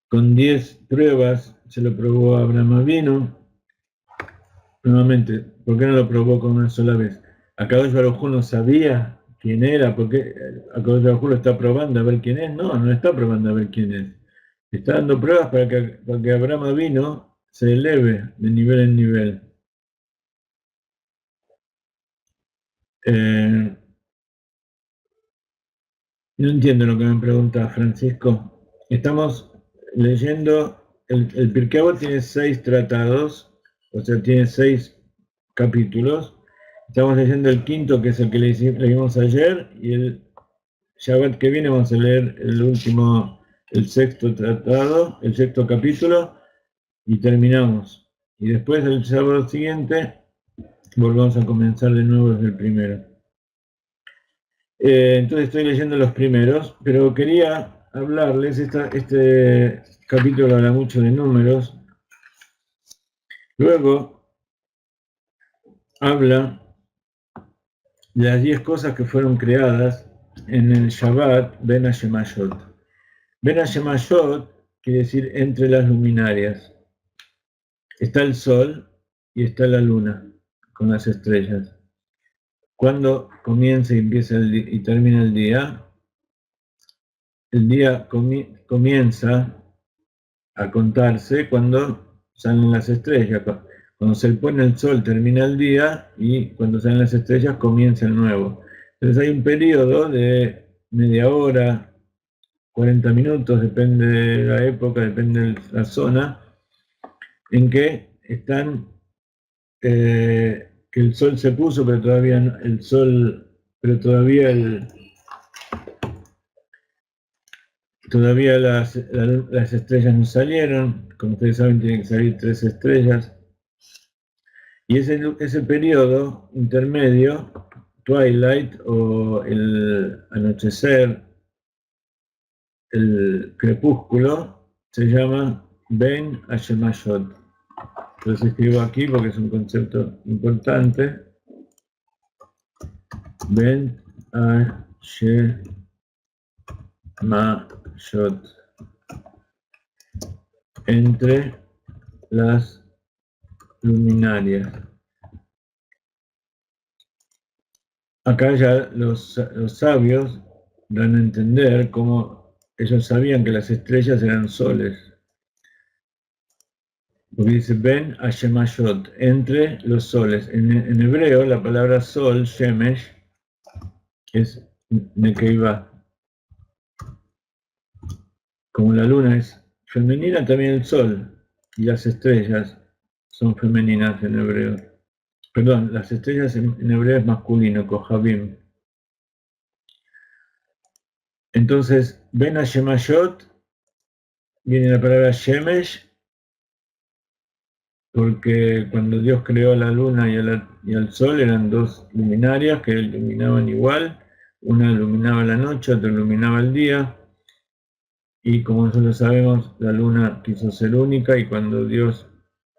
con 10 pruebas se lo probó a Abraham Avinu. Nuevamente, ¿por qué no lo probó con una sola vez? Akadosh Baruj Hu no sabía quién era, porque Akadosh Baruj Hu lo está probando a ver quién es. No, no está probando a ver quién es. Está dando pruebas para que Abraham Avinu se eleve de nivel en nivel. No entiendo lo que me pregunta Francisco. Estamos leyendo, el Pirkei Avot tiene 6 tratados, o sea, tiene 6 capítulos. Estamos leyendo el quinto, que es el que leímos ayer, y el Shabbat que viene vamos a leer el sexto tratado, el sexto capítulo, y terminamos. Y después del sábado siguiente volvamos a comenzar de nuevo desde el primero. Entonces estoy leyendo los primeros, pero quería hablarles, este capítulo habla mucho de números. Luego habla de las 10 cosas que fueron creadas en el Shabbat Ben Hashemayot. Ben Hashemayot quiere decir entre las luminarias. Está el sol y está la luna con las estrellas. Cuando comienza y empieza y termina el día comienza a contarse cuando salen las estrellas. Cuando se pone el sol termina el día y cuando salen las estrellas comienza el nuevo. Entonces hay un periodo de media hora, 40 minutos, depende de la época, depende de la zona, en que están, que el sol se puso, pero todavía no, el sol, pero todavía las estrellas no salieron. Como ustedes saben, tienen que salir 3 estrellas. Y ese periodo intermedio, twilight o el anochecer, el crepúsculo, se llama Ben Hashemayot. Entonces escribo aquí porque es un concepto importante. Ben Hashemayot. Entre las luminarias. Acá ya los sabios dan a entender cómo ellos sabían que las estrellas eran soles. Porque dice Ben Hashemayot, entre los soles. En hebreo la palabra sol, Shemesh, es Nekeiva. Como la luna es femenina, también el sol y las estrellas son femeninas en hebreo. Perdón, las estrellas en hebreo es masculino, Kohabim. Entonces, Ben Hashemayot, viene la palabra Shemesh, porque cuando Dios creó la luna y al sol eran 2 luminarias que iluminaban igual, una iluminaba la noche, otra iluminaba el día, y como nosotros sabemos, la luna quiso ser única, y cuando Dios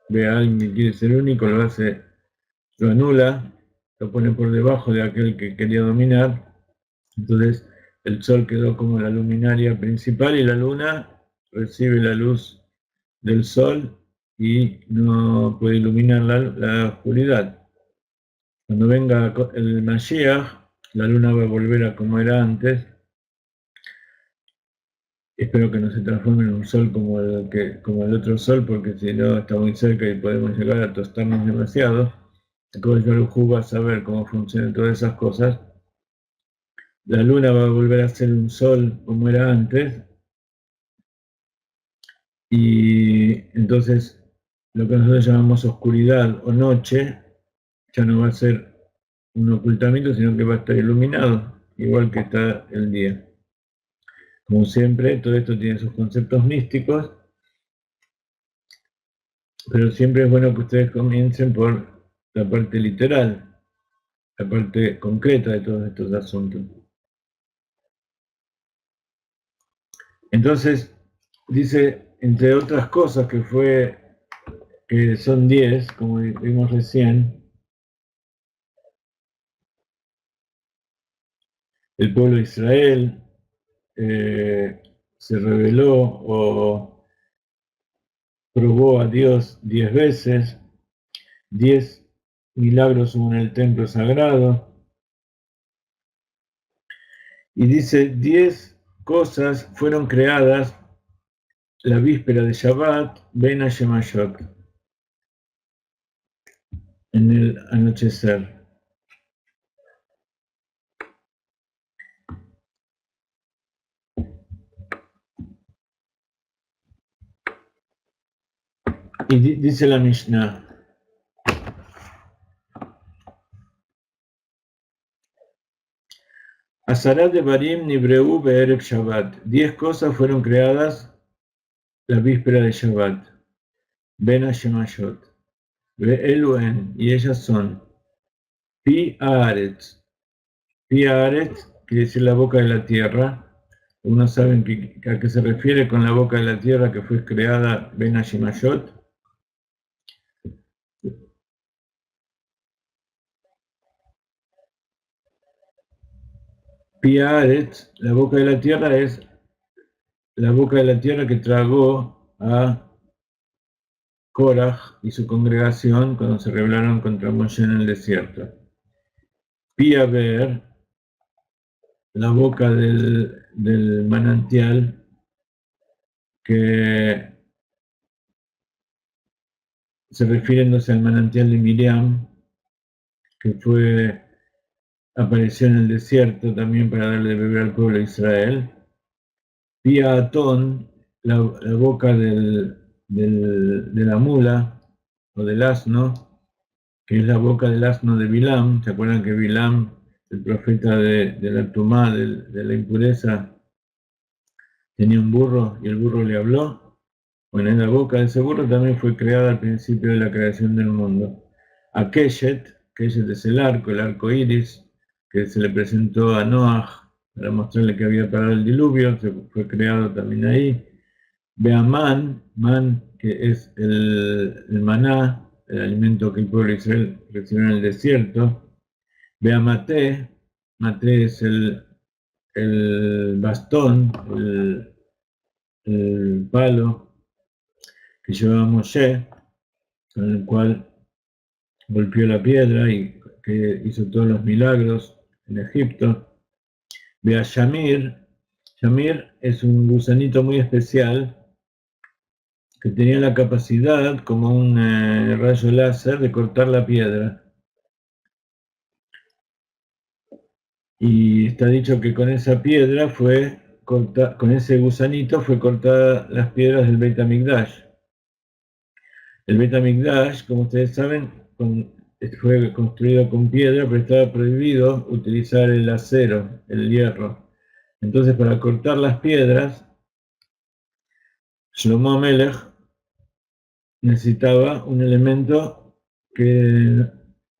ve a alguien que quiere ser único, lo anula, lo pone por debajo de aquel que quería dominar. Entonces el sol quedó como la luminaria principal y la luna recibe la luz del sol y no puede iluminar la oscuridad. Cuando venga el Mashiach, la luna va a volver a como era antes. Espero que no se transforme en un sol como el otro sol, porque si no está muy cerca y podemos llegar a tostarnos demasiado. Entonces Baruj va a saber cómo funcionan todas esas cosas. La luna va a volver a ser un sol como era antes. Y entonces lo que nosotros llamamos oscuridad o noche ya no va a ser un ocultamiento, sino que va a estar iluminado, igual que está el día. Como siempre, todo esto tiene sus conceptos místicos, pero siempre es bueno que ustedes comiencen por la parte literal, la parte concreta de todos estos asuntos. Entonces, dice, entre otras cosas que son 10, como vimos recién, el pueblo de Israel se rebeló o probó a Dios 10 veces, 10 milagros hubo en el templo sagrado, y dice 10 cosas fueron creadas la víspera de Shabbat, Ben Hashemayot, en el anochecer. Y dice la Mishnah, Azarat de Barim Nibreu Be'erev Shabbat. 10 cosas fueron creadas la víspera de Shabbat. Ben Hashemayot. Ve'eluen. Y ellas son Pi Haaretz. Pi Haaretz quiere decir la boca de la tierra. Unos saben a qué se refiere con la boca de la tierra que fue creada Ben Hashemayot. Pi Haaretz, la boca de la tierra es la boca de la tierra que tragó a Korah y su congregación cuando se rebelaron contra Moshe en el desierto. Pia Be'er, la boca del manantial que se refiriéndose al manantial de Miriam, que apareció en el desierto también para darle de beber al pueblo de Israel. Pia Atón, la boca de la mula o del asno, que es la boca del asno de Bilam. ¿Se acuerdan que Bilam, el profeta de la Tumá, de la impureza, tenía un burro y el burro le habló? Bueno, en la boca de ese burro también fue creada al principio de la creación del mundo. A Keshet es el arco iris, que se le presentó a Noah para mostrarle que había parado el diluvio, fue creado también ahí. Beaman, man, que es el maná, el alimento que el pueblo de Israel recibió en el desierto. Beamate, mate es el bastón, el palo que llevaba Moshe, con el cual golpeó la piedra y que hizo todos los milagros en Egipto. Vea Shamir. Shamir es un gusanito muy especial que tenía la capacidad, como un rayo láser, de cortar la piedra. Y está dicho que con esa piedra con ese gusanito fue cortada las piedras del Beit HaMikdash. El Beit HaMikdash, como ustedes saben, fue construido con piedra, pero estaba prohibido utilizar el acero, el hierro. Entonces, para cortar las piedras, Shlomo Amelech necesitaba un elemento que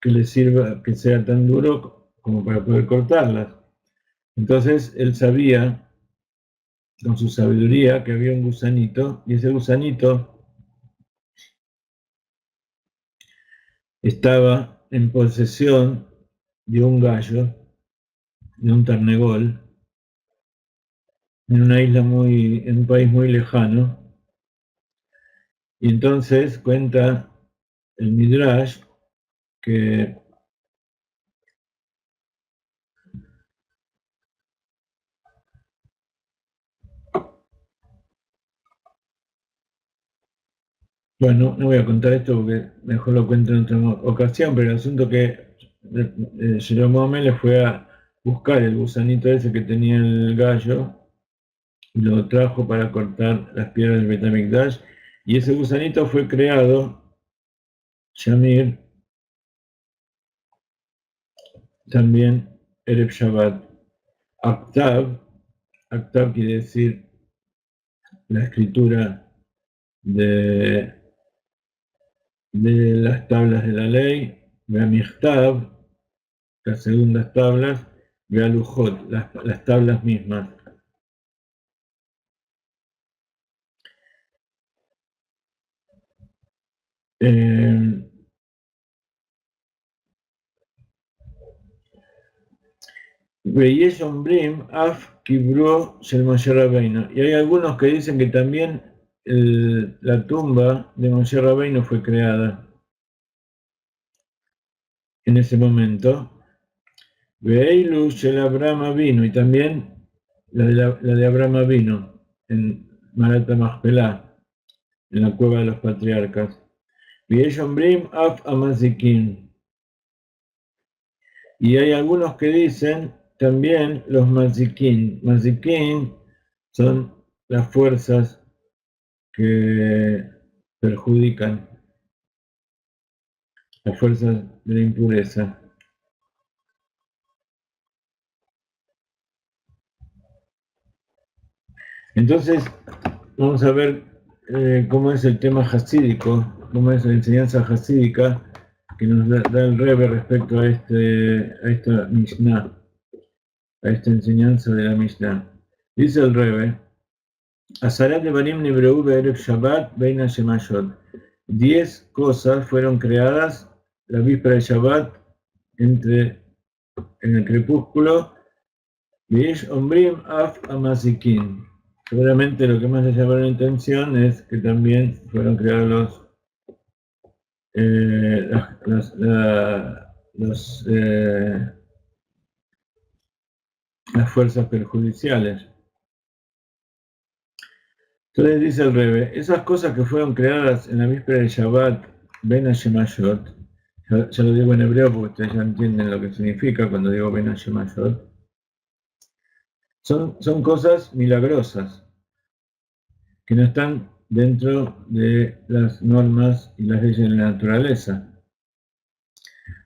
le sirva, que sea tan duro como para poder cortarlas. Entonces, él sabía, con su sabiduría, que había un gusanito, y ese gusanito estaba en posesión de un gallo, de un ternegol, en una isla en un país muy lejano. Y entonces cuenta el Midrash que, bueno, no voy a contar esto porque mejor lo cuento en otra ocasión, pero el asunto que Jeroboam le fue a buscar el gusanito ese que tenía el gallo y lo trajo para cortar las piedras del Beit HaMikdash, y ese gusanito fue creado, Shamir, también Erev Shabbat. Aktav, Aktav quiere decir la escritura de, de las tablas de la ley, Ve'amichtav, las segundas tablas, Ve'alujot, las tablas mismas. Eh, Veyesh Ombrim Af Kibro Shel Moshe Rabbeinu. Y hay algunos que dicen que también la tumba de Moshe Rabbeinu fue creada en ese momento. Veilu Shel Abraham vino, y también la de Abraham vino en Marata Machpelah, en la cueva de los patriarcas. Veyesh Ombrim Af Amazikin. Y hay algunos que dicen también los mazikin. Mazikin son las fuerzas que perjudican, las fuerzas de la impureza. Entonces, vamos a ver cómo es el tema hasídico, cómo es la enseñanza hasídica que nos da el Rebbe respecto a esta Mishnah, a esta enseñanza de la Mishnah. Dice el Rebbe: Azarat Devarim Nibreu Be'erev Shabbat Beina Shemashot. 10 cosas fueron creadas la víspera de Shabbat en el crepúsculo. Veish Ombrim Af Amazikin. Seguramente lo que más le llamó la atención es que también fueron creados las fuerzas perjudiciales. Entonces dice el Rebbe, esas cosas que fueron creadas en la víspera de Shabbat, Ben Hashemashot, ya lo digo en hebreo porque ustedes ya entienden lo que significa cuando digo Ben Hashemashot, son cosas milagrosas que no están dentro de las normas y las leyes de la naturaleza.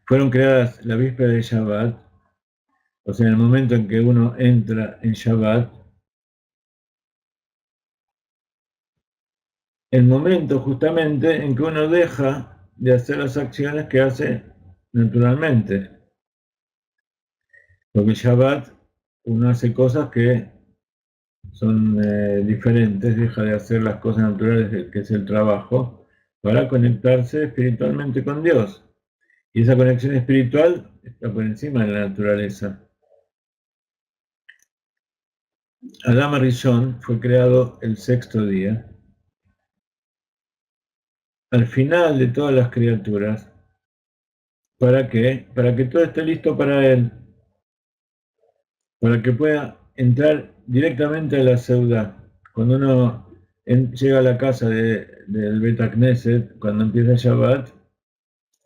Fueron creadas la víspera de Shabbat, o sea, en el momento en que uno entra en Shabbat, el momento justamente en que uno deja de hacer las acciones que hace naturalmente. Porque Shabbat uno hace cosas que son diferentes, deja de hacer las cosas naturales que es el trabajo, para conectarse espiritualmente con Dios. Y esa conexión espiritual está por encima de la naturaleza. Adam Arishon fue creado el 6º día. Al final de todas las criaturas. ¿Para qué? Para que todo esté listo para él. Para que pueda entrar directamente a la Seudá. Cuando uno llega a la casa del Bet HaKnesset, cuando empieza Shabbat,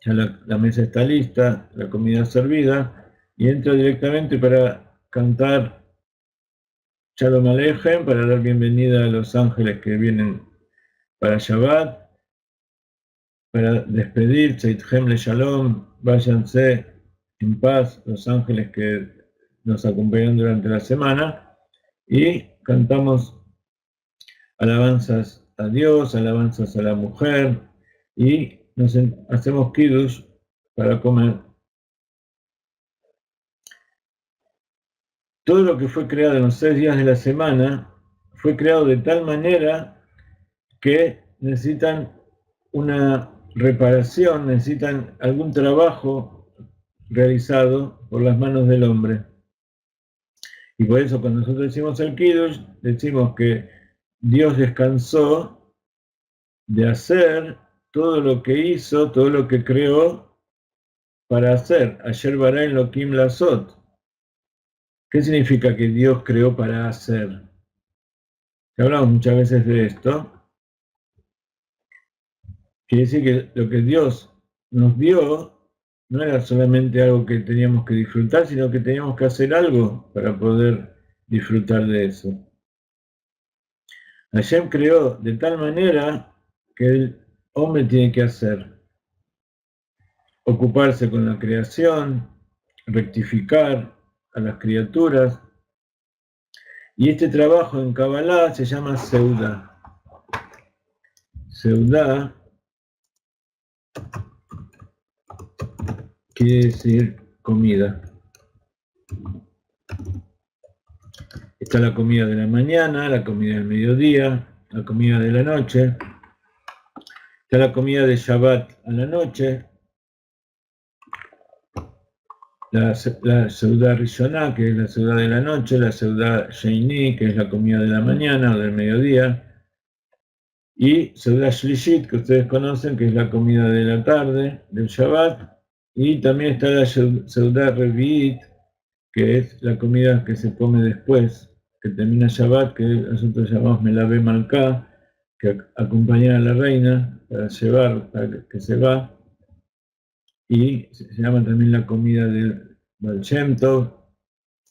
ya la mesa está lista, la comida servida, y entra directamente para cantar Shalom Aleichem, para dar bienvenida a los ángeles que vienen para Shabbat, para despedir, Tzeitchem le Shalom, váyanse en paz los ángeles que nos acompañan durante la semana, y cantamos alabanzas a Dios, alabanzas a la mujer, y hacemos kiddush para comer. Todo lo que fue creado en los 6 días de la semana fue creado de tal manera que necesitan una reparación, necesitan algún trabajo realizado por las manos del hombre. Y por eso cuando nosotros decimos el Kiddush, decimos que Dios descansó de hacer todo lo que hizo, todo lo que creó para hacer. Ayer bara Elohim lasot. ¿Qué significa que Dios creó para hacer? Hablamos muchas veces de esto. Quiere decir que lo que Dios nos dio no era solamente algo que teníamos que disfrutar, sino que teníamos que hacer algo para poder disfrutar de eso. Hashem creó de tal manera que el hombre tiene que hacer, ocuparse con la creación, rectificar a las criaturas, y este trabajo en Kabbalah se llama Seudá. Seudá quiere decir comida. Está la comida de la mañana, la comida del mediodía, la comida de la noche. Está la comida de Shabbat a la noche, la Seudá Rishoná, que es la Seudá de la noche, la Seudá Sheini, que es la comida de la mañana o del mediodía, y Seudá Shlishit, que ustedes conocen, que es la comida de la tarde, del Shabbat, y también está la Seudá Revi'it, que es la comida que se come después, que termina Shabbat, que nosotros llamamos Melave Malká, que acompaña a la reina para llevar, para que se va, y se llama también la comida del Baal Shem Tov,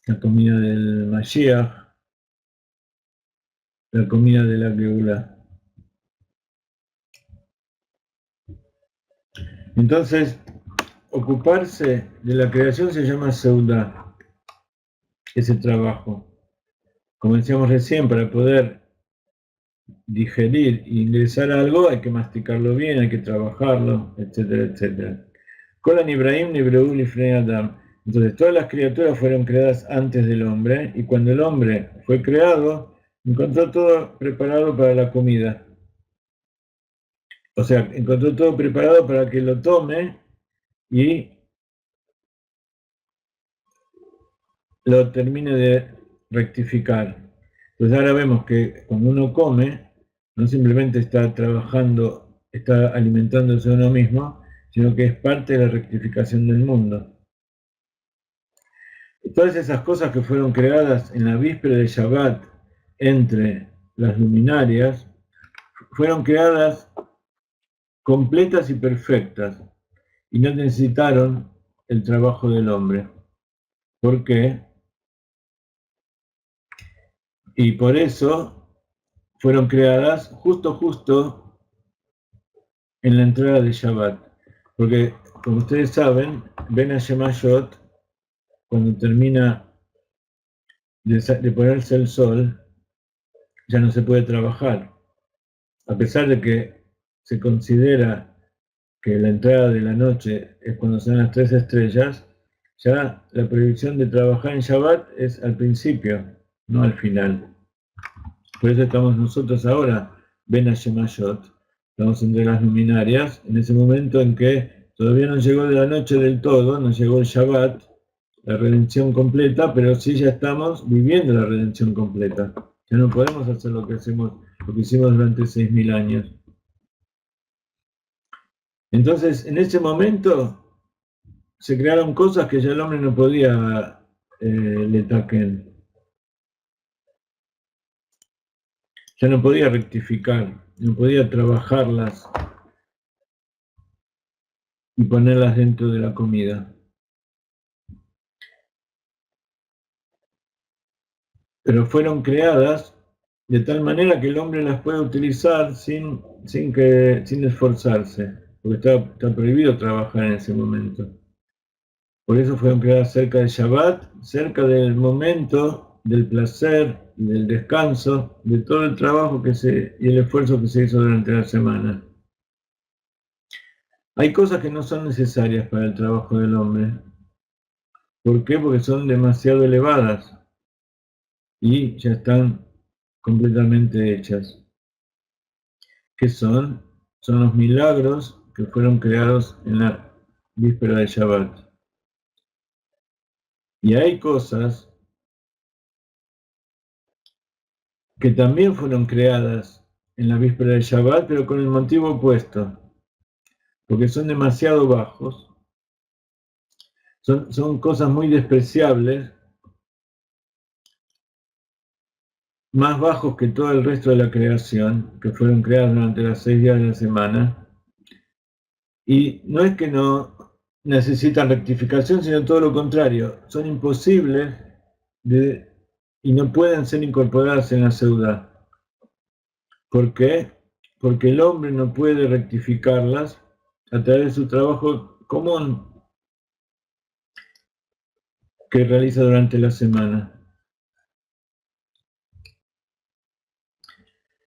la comida del Mashiach, la comida de la Geulá. Entonces, ocuparse de la creación se llama Seudá, ese trabajo. Como decíamos recién, para poder digerir e ingresar algo hay que masticarlo bien, hay que trabajarlo, etcétera, etcétera. Kolan Ibrahim Nibreú Lifnei Adam. Entonces, todas las criaturas fueron creadas antes del hombre, y cuando el hombre fue creado, encontró todo preparado para la comida. O sea, encontró todo preparado para que lo tome y lo termine de rectificar. Entonces ahora vemos que cuando uno come, no simplemente está trabajando, está alimentándose a uno mismo, sino que es parte de la rectificación del mundo. Todas esas cosas que fueron creadas en la víspera de Shabbat entre las luminarias, fueron creadas completas y perfectas, y no necesitaron el trabajo del hombre. ¿Por qué? Y por eso fueron creadas justo en la entrada de Shabbat. Porque, como ustedes saben, Ben Hashemayot, cuando termina de ponerse el sol, ya no se puede trabajar. A pesar de que se considera que la entrada de la noche es cuando son las 3 estrellas, ya la prohibición de trabajar en Shabbat es al principio, no al final. Por eso estamos nosotros ahora, Ben Hashemayot, estamos entre las luminarias, en ese momento en que todavía no llegó de la noche del todo, no llegó el Shabbat, la redención completa, pero sí ya estamos viviendo la redención completa. Ya no podemos hacer lo que hicimos durante 6.000 años. Entonces, en ese momento se crearon cosas que ya el hombre no podía letaquen. Ya no podía rectificar, no podía trabajarlas y ponerlas dentro de la comida. Pero fueron creadas de tal manera que el hombre las puede utilizar sin esforzarse, porque está prohibido trabajar en ese momento. Por eso fueron creadas cerca del Shabbat, cerca del momento del placer y del descanso, de todo el trabajo y el esfuerzo que se hizo durante la semana. Hay cosas que no son necesarias para el trabajo del hombre. ¿Por qué? Porque son demasiado elevadas y ya están completamente hechas. ¿Qué son? Son los milagros que fueron creados en la víspera de Shabbat. Y hay cosas que también fueron creadas en la víspera de Shabbat, pero con el motivo opuesto, porque son demasiado bajos, son cosas muy despreciables, más bajos que todo el resto de la creación, que fueron creadas durante los 6 días de la semana, y no es que no necesitan rectificación, sino todo lo contrario, son imposibles y no pueden ser incorporadas en la Seudá. ¿Por qué? Porque el hombre no puede rectificarlas a través de su trabajo común que realiza durante la semana.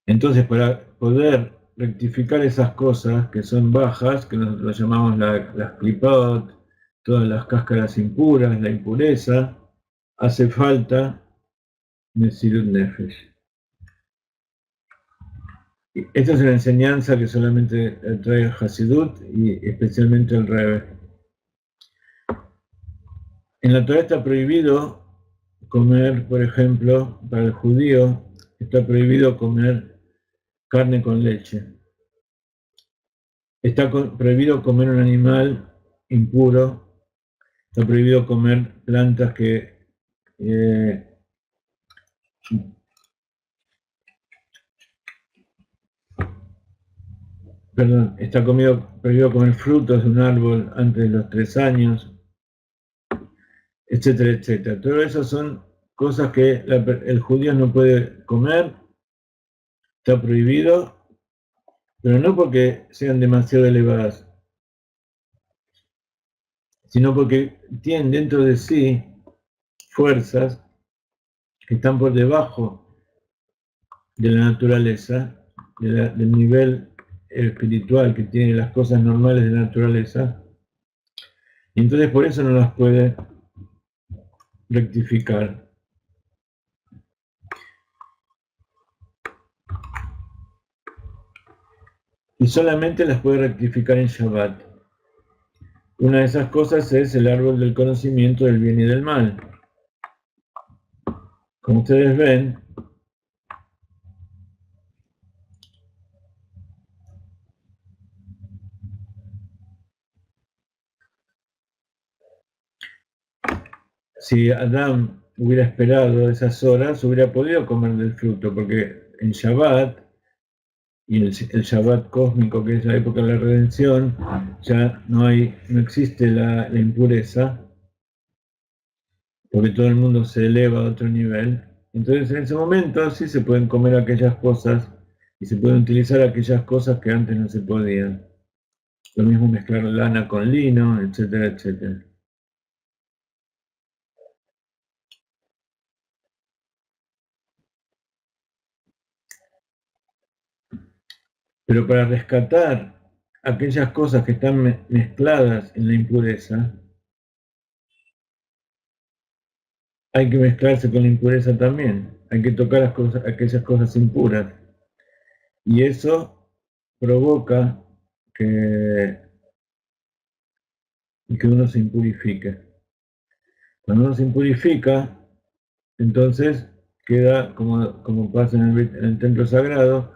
Entonces, para poder rectificar esas cosas que son bajas, que nosotros llamamos las klipot, todas las cáscaras impuras, la impureza, hace falta Mesirut Nefesh. Esta es una enseñanza que solamente trae Hasidut y especialmente el Rebbe. En la Torá está prohibido comer, por ejemplo, para el judío, está prohibido comer carne con leche. Está prohibido comer un animal impuro. Está prohibido comer plantas que está prohibido comer frutos de un árbol antes de los 3 años, etcétera, etcétera. Todo eso son cosas que el judío no puede comer, está prohibido, pero no porque sean demasiado elevadas, sino porque tienen dentro de sí fuerzas que están por debajo de la naturaleza, del nivel espiritual que tienen las cosas normales de la naturaleza, y entonces por eso no las puede rectificar. Y solamente las puede rectificar en Shabbat. Una de esas cosas es el árbol del conocimiento del bien y del mal. Como ustedes ven, si Adán hubiera esperado esas horas, hubiera podido comer del fruto, porque en Shabbat, y el Shabbat cósmico, que es la época de la redención, ya no existe la impureza, porque todo el mundo se eleva a otro nivel. Entonces en ese momento sí se pueden comer aquellas cosas y se pueden utilizar aquellas cosas que antes no se podían. Lo mismo mezclar lana con lino, etcétera, etcétera. Pero para rescatar aquellas cosas que están mezcladas en la impureza, hay que mezclarse con la impureza también. Hay que tocar aquellas cosas impuras. Y eso provoca que uno se impurifique. Cuando uno se impurifica, entonces queda, como pasa en el templo sagrado,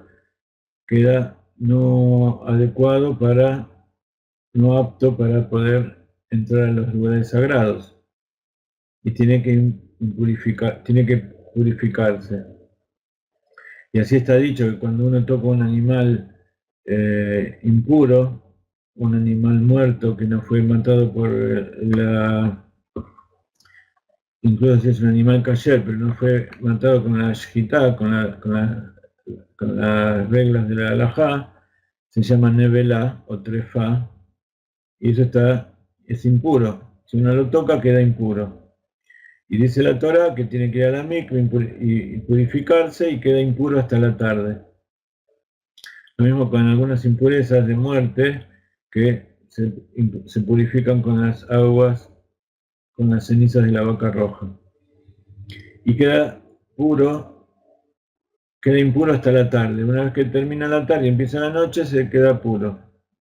queda no adecuado no apto para poder entrar a los lugares sagrados. Y tiene que purificarse. Y así está dicho que cuando uno toca un animal impuro, un animal muerto que no fue matado por incluso si es un animal kasher, pero no fue matado con la shkita, con las reglas de la halajá, se llama nevela o trefa, y eso es impuro. Si uno lo toca, queda impuro. Y dice la Torah que tiene que ir a la mikvah y purificarse y queda impuro hasta la tarde. Lo mismo con algunas impurezas de muerte que se purifican con las aguas, con las cenizas de la vaca roja. Y queda impuro hasta la tarde. Una vez que termina la tarde y empieza la noche, se queda puro.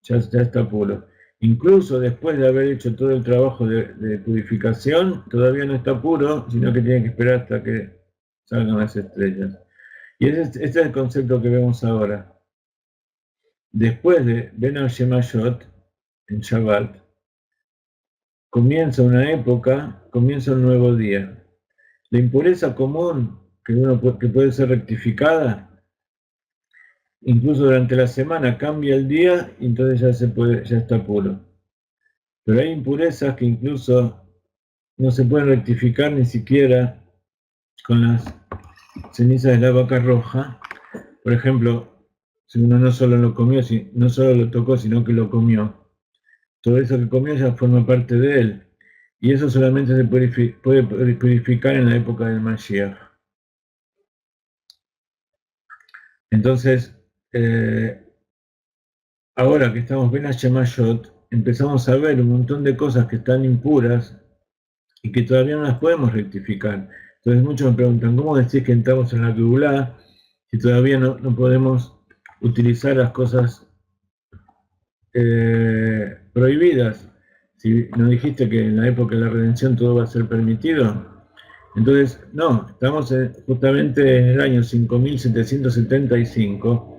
Ya está puro. Incluso después de haber hecho todo el trabajo de purificación, todavía no está puro, sino que tiene que esperar hasta que salgan las estrellas. Y este es el concepto que vemos ahora. Después de Ben Shemayot, en Shabbat, comienza una época, comienza un nuevo día. La impureza común que puede ser rectificada, incluso durante la semana cambia el día y entonces ya está puro. Pero hay impurezas que incluso no se pueden rectificar ni siquiera con las cenizas de la vaca roja. Por ejemplo, si uno no solo lo comió, no solo lo tocó, sino que lo comió. Todo eso que comió ya forma parte de él. Y eso solamente se puede purificar en la época del Mashiach. Entonces, ahora que estamos Ben Shemayot, empezamos a ver un montón de cosas que están impuras y que todavía no las podemos rectificar. Entonces muchos me preguntan, ¿cómo decís que entramos en la Geulá si todavía no podemos utilizar las cosas prohibidas? Si no dijiste que en la época de la redención todo va a ser permitido, entonces no, estamos justamente en el año 5775.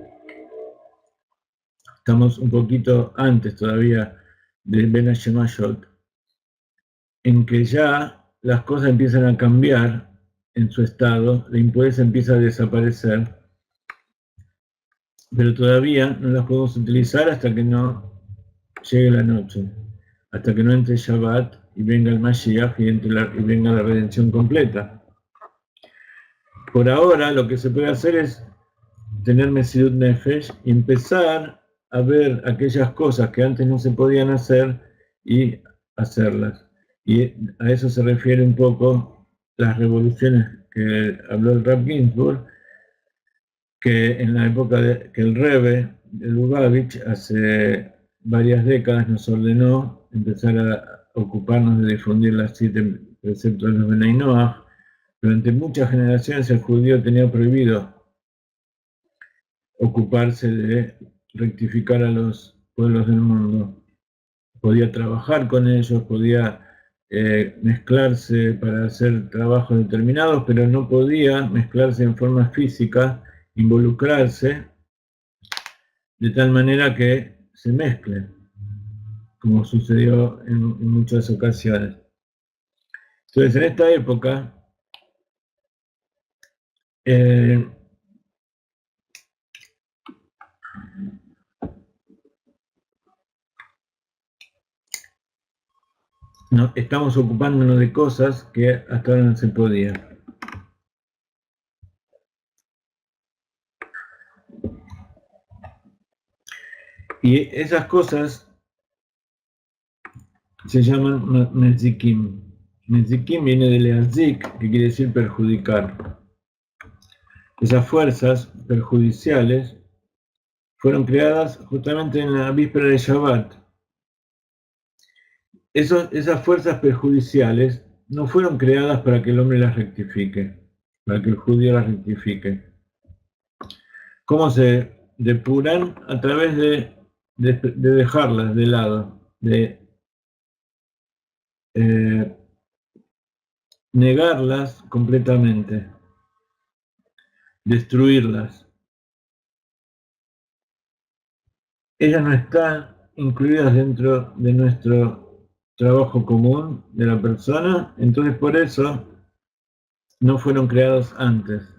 Estamos un poquito antes todavía de Ben Hashemayot, en que ya las cosas empiezan a cambiar en su estado, la impureza empieza a desaparecer, pero todavía no las podemos utilizar hasta que no llegue la noche, hasta que no entre Shabbat y venga el Mashiach y venga la redención completa. Por ahora lo que se puede hacer es tener Mesirut Nefesh y empezar a ver aquellas cosas que antes no se podían hacer y hacerlas. Y a eso se refiere un poco las revoluciones que habló el Rav Ginsburg, que en la época que el Rebbe, el Lubavitch, hace varias décadas nos ordenó empezar a ocuparnos de difundir las 7 preceptos de los Benay Noach. Durante muchas generaciones el judío tenía prohibido ocuparse de rectificar a los pueblos del mundo. Podía trabajar con ellos, podía mezclarse para hacer trabajos determinados, pero no podía mezclarse en forma física, involucrarse, de tal manera que se mezclen, como sucedió en muchas ocasiones. Entonces, en esta época, no, estamos ocupándonos de cosas que hasta ahora no se podía. Y esas cosas se llaman Mezikim. Mezikim viene de Leazik, que quiere decir perjudicar. Esas fuerzas perjudiciales fueron creadas justamente en la víspera de Shabbat. Esas fuerzas perjudiciales no fueron creadas para que el hombre las rectifique, para que el judío las rectifique. ¿Cómo se depuran? A través de dejarlas de lado, de negarlas completamente, destruirlas. Ellas no están incluidas dentro de nuestro trabajo común de la persona, entonces por eso no fueron creados antes.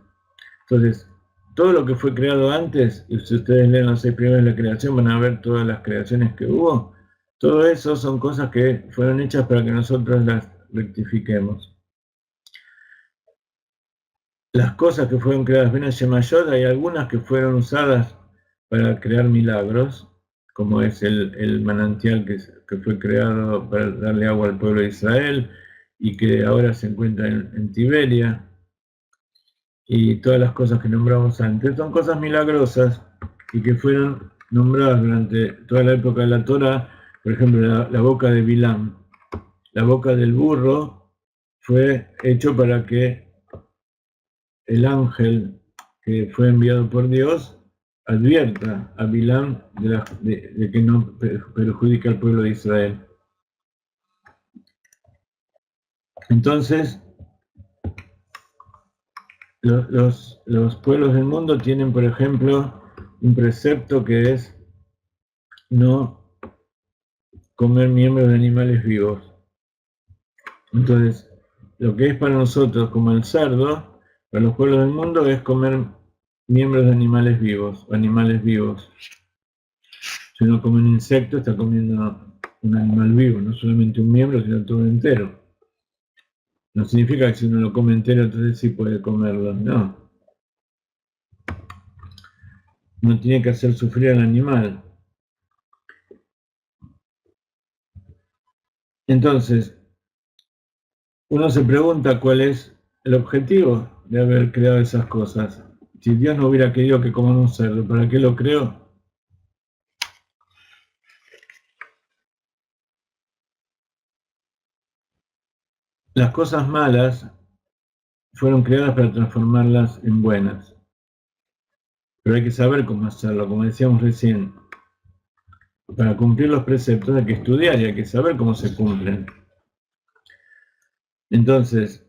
Entonces, todo lo que fue creado antes, y si ustedes leen los 6 primeros de la creación, van a ver todas las creaciones que hubo, todo eso son cosas que fueron hechas para que nosotros las rectifiquemos. Las cosas que fueron creadas Ben Hashemayot, hay algunas que fueron usadas para crear milagros, como es el manantial que fue creado para darle agua al pueblo de Israel y que ahora se encuentra en Tiberia, y todas las cosas que nombramos antes, son cosas milagrosas y que fueron nombradas durante toda la época de la Torah. Por ejemplo, la boca de Bilam, la boca del burro fue hecho para que el ángel que fue enviado por Dios advierta a Bilam de que no perjudica al pueblo de Israel. Entonces, los pueblos del mundo tienen, por ejemplo, un precepto que es no comer miembros de animales vivos. Entonces, lo que es para nosotros como el cerdo, para los pueblos del mundo es comer miembros de animales vivos, Si uno come un insecto, está comiendo un animal vivo, no solamente un miembro, sino todo entero. No significa que si uno lo come entero, entonces sí puede comerlo, no. No tiene que hacer sufrir al animal. Entonces, uno se pregunta cuál es el objetivo de haber creado esas cosas. Si Dios no hubiera querido que coman un cerdo, ¿para qué lo creó? Las cosas malas fueron creadas para transformarlas en buenas. Pero hay que saber cómo hacerlo, como decíamos recién. para cumplir los preceptos hay que estudiar y hay que saber cómo se cumplen. Entonces,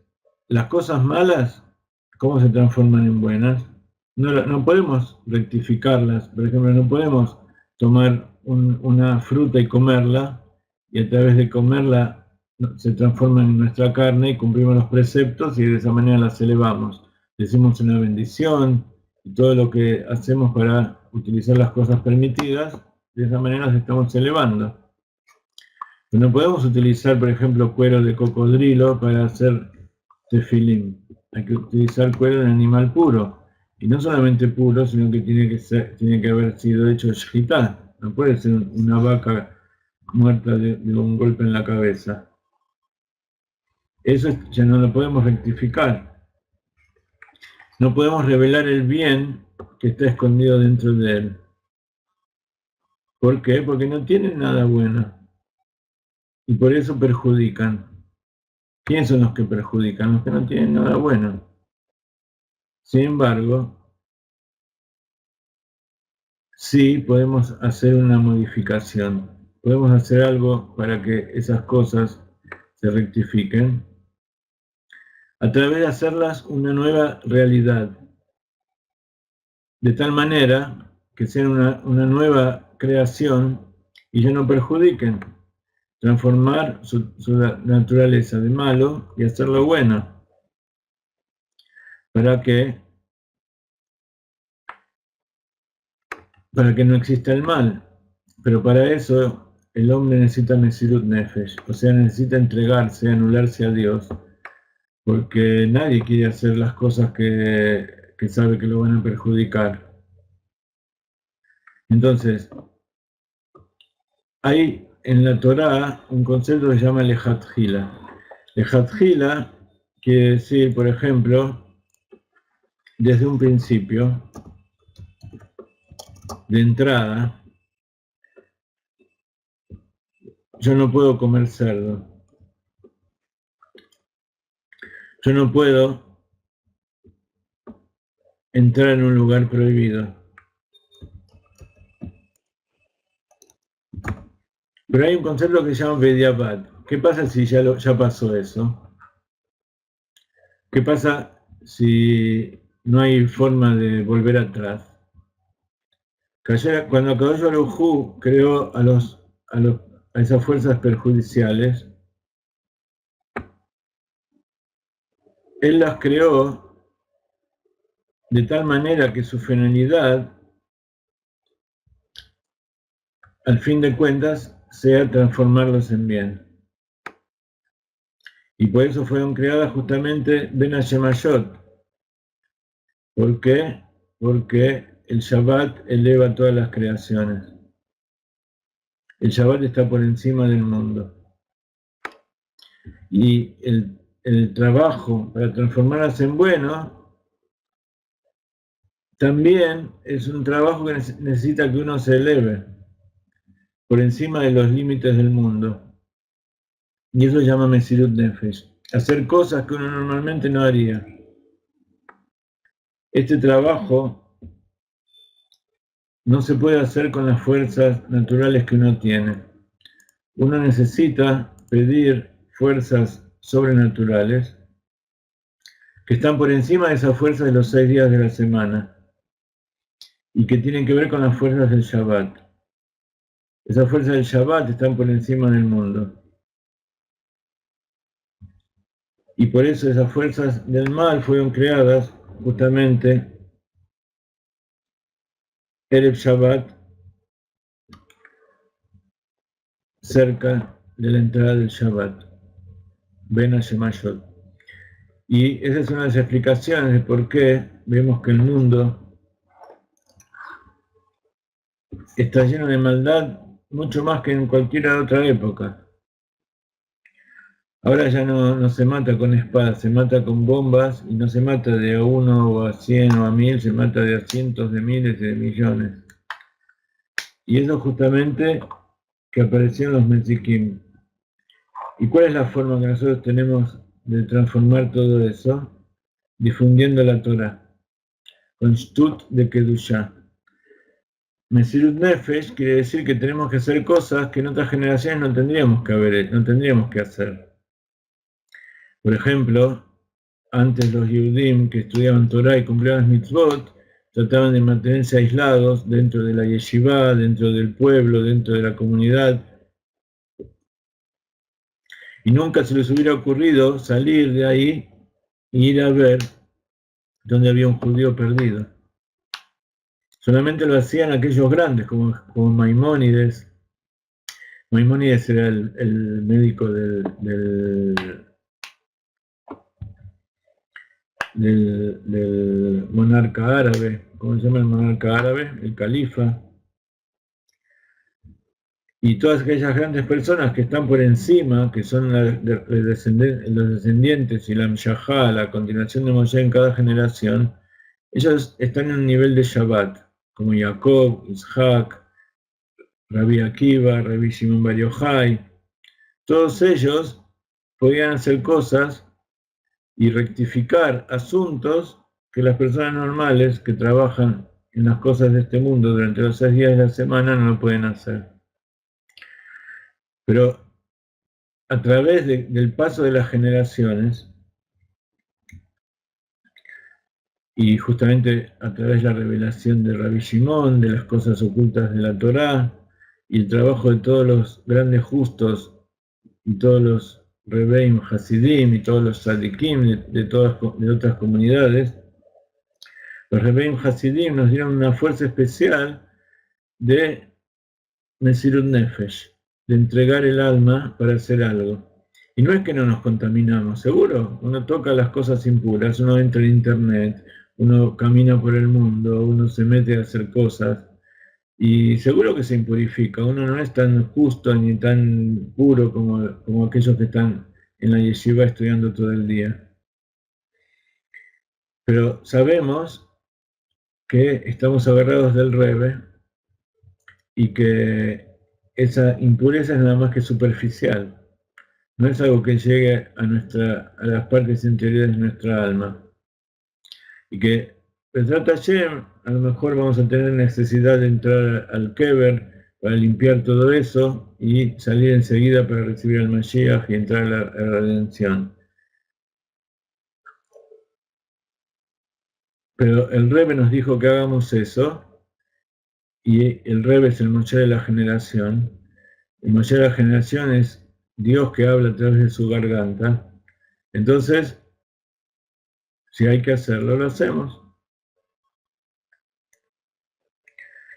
las cosas malas, ¿cómo se transforman en buenas? No podemos rectificarlas. Por ejemplo, no podemos tomar una fruta y comerla, y a través de comerla se transforma en nuestra carne y cumplimos los preceptos y de esa manera las elevamos. Decimos una bendición y todo lo que hacemos para utilizar las cosas permitidas, de esa manera las estamos elevando. No podemos utilizar, por ejemplo, cuero de cocodrilo para hacer tefilín. Hay que utilizar cuero de un animal puro. Y no solamente puro, sino que tiene que haber sido hecho shkita. No puede ser una vaca muerta de un golpe en la cabeza. Eso ya no lo podemos rectificar. No podemos revelar el bien que está escondido dentro de él. ¿Por qué? Porque no tienen nada bueno. Y por eso perjudican. ¿Quiénes son los que perjudican? Los que no tienen nada bueno. Sin embargo, sí podemos hacer una modificación. Podemos hacer algo para que esas cosas se rectifiquen a través de hacerlas una nueva realidad. De tal manera que sean una nueva creación y ya no perjudiquen. Transformar su naturaleza de malo y hacerlo bueno. Para que no exista el mal. Pero para eso el hombre necesita Mesirut Nefesh, o sea, necesita entregarse, anularse a Dios, porque nadie quiere hacer las cosas que sabe que lo van a perjudicar. Entonces, hay en la Torá un concepto que se llama Lejatjila. Lejatjila quiere decir, por ejemplo, desde un principio, de entrada, yo no puedo comer cerdo. Yo no puedo entrar en un lugar prohibido. Pero hay un concepto que se llama Bediabad. ¿Qué pasa si ya pasó eso? ¿Qué pasa si no hay forma de volver atrás? Cuando Akadosh Baruj Hu creó a esas fuerzas perjudiciales, él las creó de tal manera que su finalidad, al fin de cuentas, sea transformarlos en bien. Y por eso fueron creadas justamente Ben Hashemayot. ¿Por qué? Porque el Shabbat eleva todas las creaciones. El Shabbat está por encima del mundo. Y el trabajo para transformarlas en bueno también es un trabajo que necesita que uno se eleve por encima de los límites del mundo. Y eso se llama Mesirut Nefesh. Hacer cosas que uno normalmente no haría. Este trabajo no se puede hacer con las fuerzas naturales que uno tiene. Uno necesita pedir fuerzas sobrenaturales que están por encima de esas fuerzas de los 6 días de la semana y que tienen que ver con las fuerzas del Shabbat. Esas fuerzas del Shabbat están por encima del mundo. Y por eso esas fuerzas del mal fueron creadas justamente Erev Shabbat, cerca de la entrada del Shabbat, Ben Hashemayot. Y esa es una de las explicaciones de por qué vemos que el mundo está lleno de maldad mucho más que en cualquier otra época. Ahora ya no se mata con espadas, se mata con bombas y no se mata de a 1 o a 100 o a 1000, se mata de a cientos de miles y de millones. Y eso justamente que apareció en los Metzikim. ¿Y cuál es la forma que nosotros tenemos de transformar todo eso? Difundiendo la Torah, con Shtut de Kedushá. Mesirut Nefesh quiere decir que tenemos que hacer cosas que en otras generaciones no tendríamos que hacer. Por ejemplo, antes los Yehudim que estudiaban Torah y cumplían mitzvot, trataban de mantenerse aislados dentro de la yeshiva, dentro del pueblo, dentro de la comunidad. Y nunca se les hubiera ocurrido salir de ahí e ir a ver dónde había un judío perdido. Solamente lo hacían aquellos grandes, como Maimónides. Maimónides era el médico del monarca árabe. ¿Cómo se llama el monarca árabe? El califa. Y todas aquellas grandes personas que están por encima, que son los descendientes y la Mshahá, la continuación de Moshe en cada generación, ellos están en un nivel de Shabbat, como Jacob, Isaac, Rabbi Akiva, Rabbi Shimon Bar Yochai. Todos ellos podían hacer cosas y rectificar asuntos que las personas normales que trabajan en las cosas de este mundo durante los 6 días de la semana no lo pueden hacer. Pero a través del paso de las generaciones, y justamente a través de la revelación de Rabbi Shimon, de las cosas ocultas de la Torá, y el trabajo de todos los grandes justos, y todos los Rebeim Hasidim, y todos los Sadikim de otras comunidades, los Rebeim Hasidim nos dieron una fuerza especial de Mesirut Nefesh, de entregar el alma para hacer algo. Y no es que no nos contaminamos, seguro, uno toca las cosas impuras, uno entra en internet, uno camina por el mundo, uno se mete a hacer cosas, y seguro que se impurifica, uno no es tan justo ni tan puro como aquellos que están en la yeshiva estudiando todo el día. Pero sabemos que estamos agarrados del Rebe y que esa impureza es nada más que superficial. No es algo que llegue a las partes interiores de nuestra alma. Y que, Bezrat Hashem, a lo mejor vamos a tener necesidad de entrar al Kever para limpiar todo eso y salir enseguida para recibir al Mashiach y entrar a la redención. Pero el Rebbe nos dijo que hagamos eso, y el Rebbe es el Moshe de la generación. El Moshe de la generación es Dios que habla a través de su garganta. Entonces, si hay que hacerlo, lo hacemos.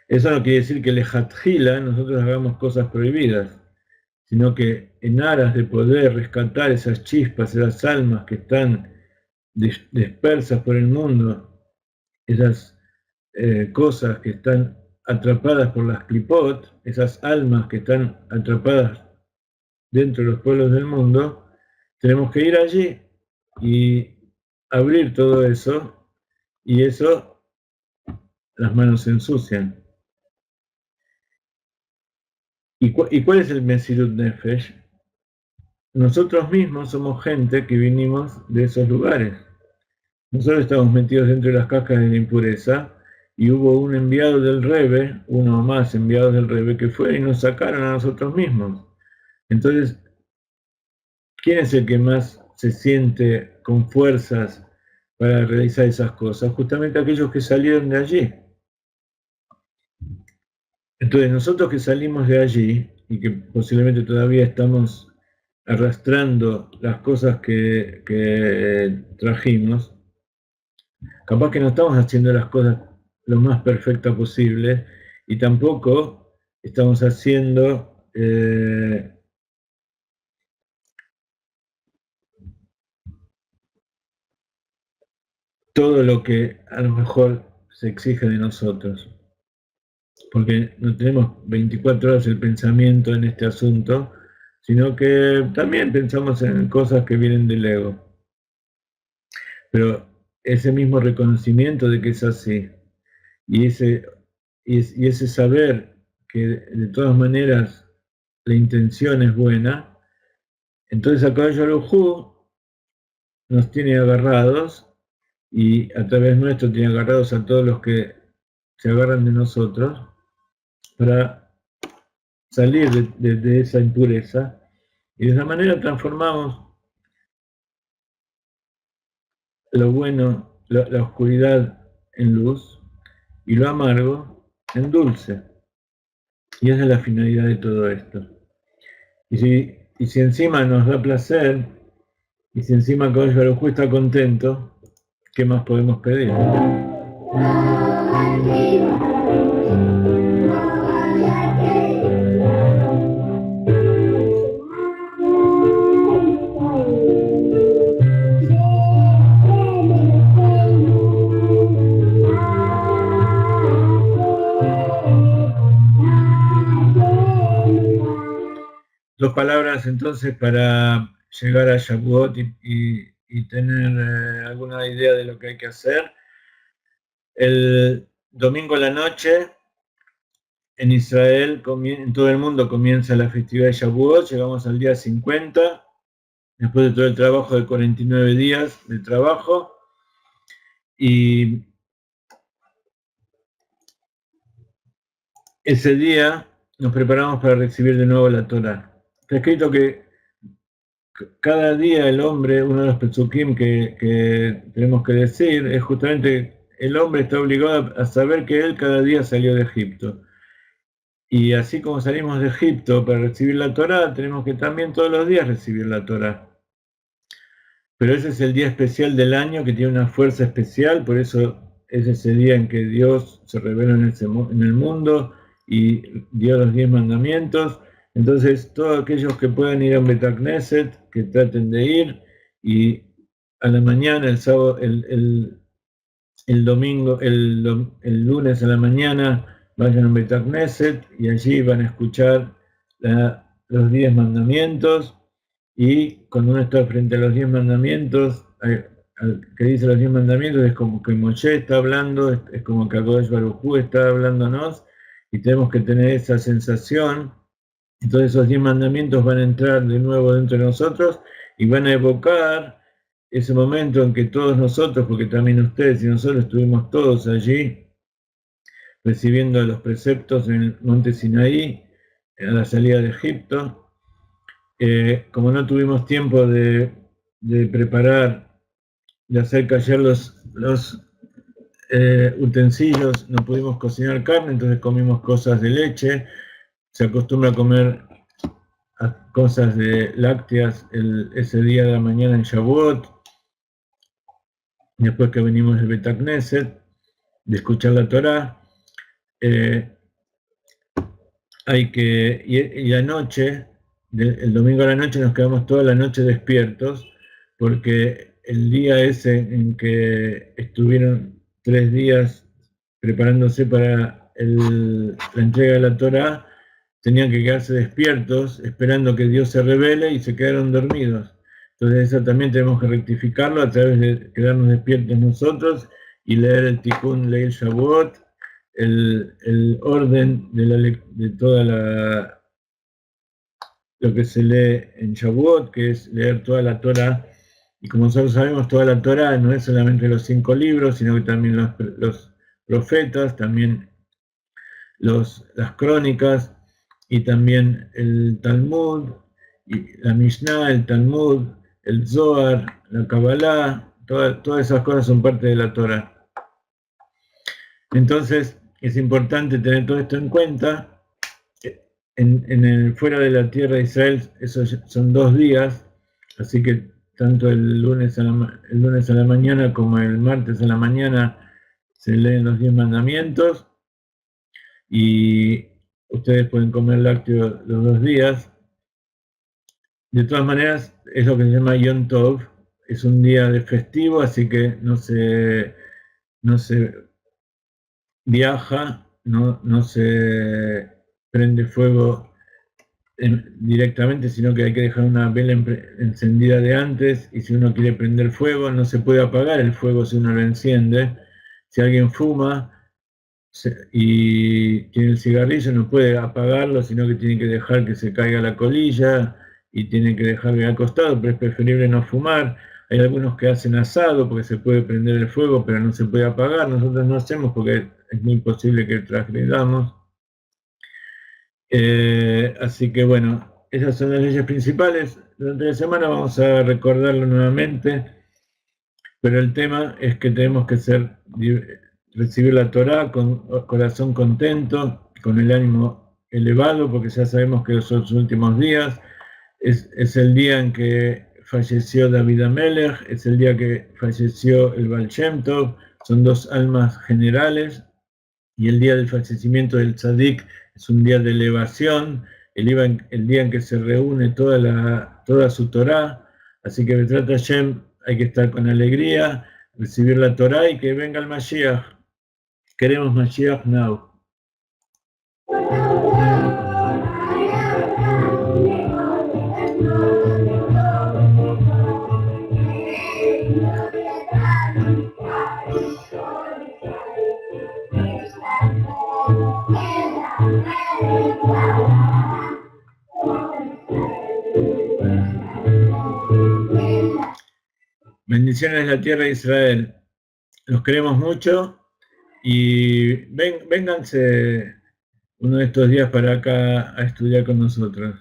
Eso no quiere decir que lejatjila nosotros hagamos cosas prohibidas, sino que en aras de poder rescatar esas chispas, esas almas que están dispersas por el mundo, esas cosas que están atrapadas por las clipot, esas almas que están atrapadas dentro de los pueblos del mundo, tenemos que ir allí y abrir todo eso, y eso las manos se ensucian. ¿Y cuál es el Mesirut Nefesh? Nosotros mismos somos gente que vinimos de esos lugares. Nosotros estamos metidos dentro de las cajas de la impureza, y hubo un enviado del Rebe, uno más enviados del Rebe, que fue y nos sacaron a nosotros mismos. Entonces, ¿quién es el que más se siente con fuerzas para realizar esas cosas? Justamente aquellos que salieron de allí. Entonces, nosotros que salimos de allí y que posiblemente todavía estamos arrastrando las cosas que trajimos, capaz que no estamos haciendo las cosas lo más perfectas posible, y tampoco estamos haciendo todo lo que a lo mejor se exige de nosotros, porque no tenemos 24 horas el pensamiento en este asunto, sino que también pensamos en cosas que vienen del ego. Pero ese mismo reconocimiento de que es así, y ese saber que de todas maneras la intención es buena, entonces Akadosh Baruj Hu nos tiene agarrados, y a través nuestro tiene agarrados a todos los que se agarran de nosotros, para salir de esa impureza, y de esa manera transformamos lo bueno, la oscuridad en luz y lo amargo en dulce. Y esa es la finalidad de todo esto. Y si encima nos da placer, y si encima Kadosh Baruj Hu está contento, ¿qué más podemos pedir? Dos palabras entonces para llegar a Shavuot y tener alguna idea de lo que hay que hacer. El domingo a la noche en Israel, en todo el mundo comienza la festividad de Shavuot, llegamos al día 50, después de todo el trabajo de 49 días de trabajo, y ese día nos preparamos para recibir de nuevo la Torah. Está escrito que cada día el hombre, uno de los pesukim que tenemos que decir, es justamente el hombre está obligado a saber que él cada día salió de Egipto. Y así como salimos de Egipto para recibir la Torah, tenemos que también todos los días recibir la Torah. Pero ese es el día especial del año que tiene una fuerza especial, por eso es ese día en que Dios se reveló en el mundo y dio los 10 mandamientos. Entonces, todos aquellos que puedan ir a un Bet Knesset, que traten de ir, y a la mañana, el sábado, el domingo, el lunes a la mañana, vayan a un Bet Knesset y allí van a escuchar los 10 mandamientos. Y cuando uno está frente a los 10 mandamientos, que dice los 10 mandamientos, es como que Moshe está hablando, es como que Akadosh Baruj Hu está hablándonos, y tenemos que tener esa sensación. Entonces esos 10 mandamientos van a entrar de nuevo dentro de nosotros y van a evocar ese momento en que todos nosotros, porque también ustedes y nosotros estuvimos todos allí recibiendo los preceptos en el monte Sinaí, a la salida de Egipto. Como no tuvimos tiempo de preparar, de hacer caer los utensilios, no pudimos cocinar carne, entonces comimos cosas de leche. Se acostumbra a comer cosas de lácteas ese día de la mañana en Shavuot, después que venimos del Bet Knesset, de escuchar la Torah. Y anoche, el domingo a la noche, nos quedamos toda la noche despiertos, porque el día ese en que estuvieron 3 días preparándose para la entrega de la Torah, tenían que quedarse despiertos esperando que Dios se revele y se quedaron dormidos. Entonces eso también tenemos que rectificarlo a través de quedarnos despiertos nosotros y leer el Tikkun Leil Shavuot, el orden de toda lo que se lee en Shavuot, que es leer toda la Torah. Y como nosotros sabemos, toda la Torah no es solamente los 5 libros, sino que también los profetas, también las crónicas, y también el Talmud, y la Mishnah, el Talmud, el Zohar, la Kabbalah, todas esas cosas son parte de la Torah. Entonces, es importante tener todo esto en cuenta. Fuera de la tierra de Israel, esos son 2 días, así que tanto el lunes a la mañana como el martes a la mañana se leen los 10 mandamientos, y ustedes pueden comer lácteo los 2 días. De todas maneras, es lo que se llama Yom Tov, es un día de festivo, así que no se viaja, no se prende fuego directamente, sino que hay que dejar una vela encendida de antes, y si uno quiere prender fuego, no se puede apagar el fuego si uno lo enciende. Si alguien fuma y tiene el cigarrillo, no puede apagarlo, sino que tiene que dejar que se caiga la colilla y tiene que dejarlo acostado, pero es preferible no fumar. Hay algunos que hacen asado porque se puede prender el fuego, pero no se puede apagar. Nosotros no hacemos porque es muy posible que transgredamos. Así que bueno, esas son las leyes principales. Durante la semana vamos a recordarlo nuevamente, pero el tema es que tenemos que recibir la Torá con corazón contento, con el ánimo elevado, porque ya sabemos que son los últimos días. Es el día en que falleció David Amelech, es el día que falleció el Baal Shem Tov, son dos almas generales, y el día del fallecimiento del Tzadik es un día de elevación, el día en que se reúne toda su Torá, así que Betrat Hashem hay que estar con alegría, recibir la Torá y que venga el Mashiach. Queremos Mashiach now. Bendiciones de la tierra de Israel. Los queremos mucho y vénganse uno de estos días para acá a estudiar con nosotros.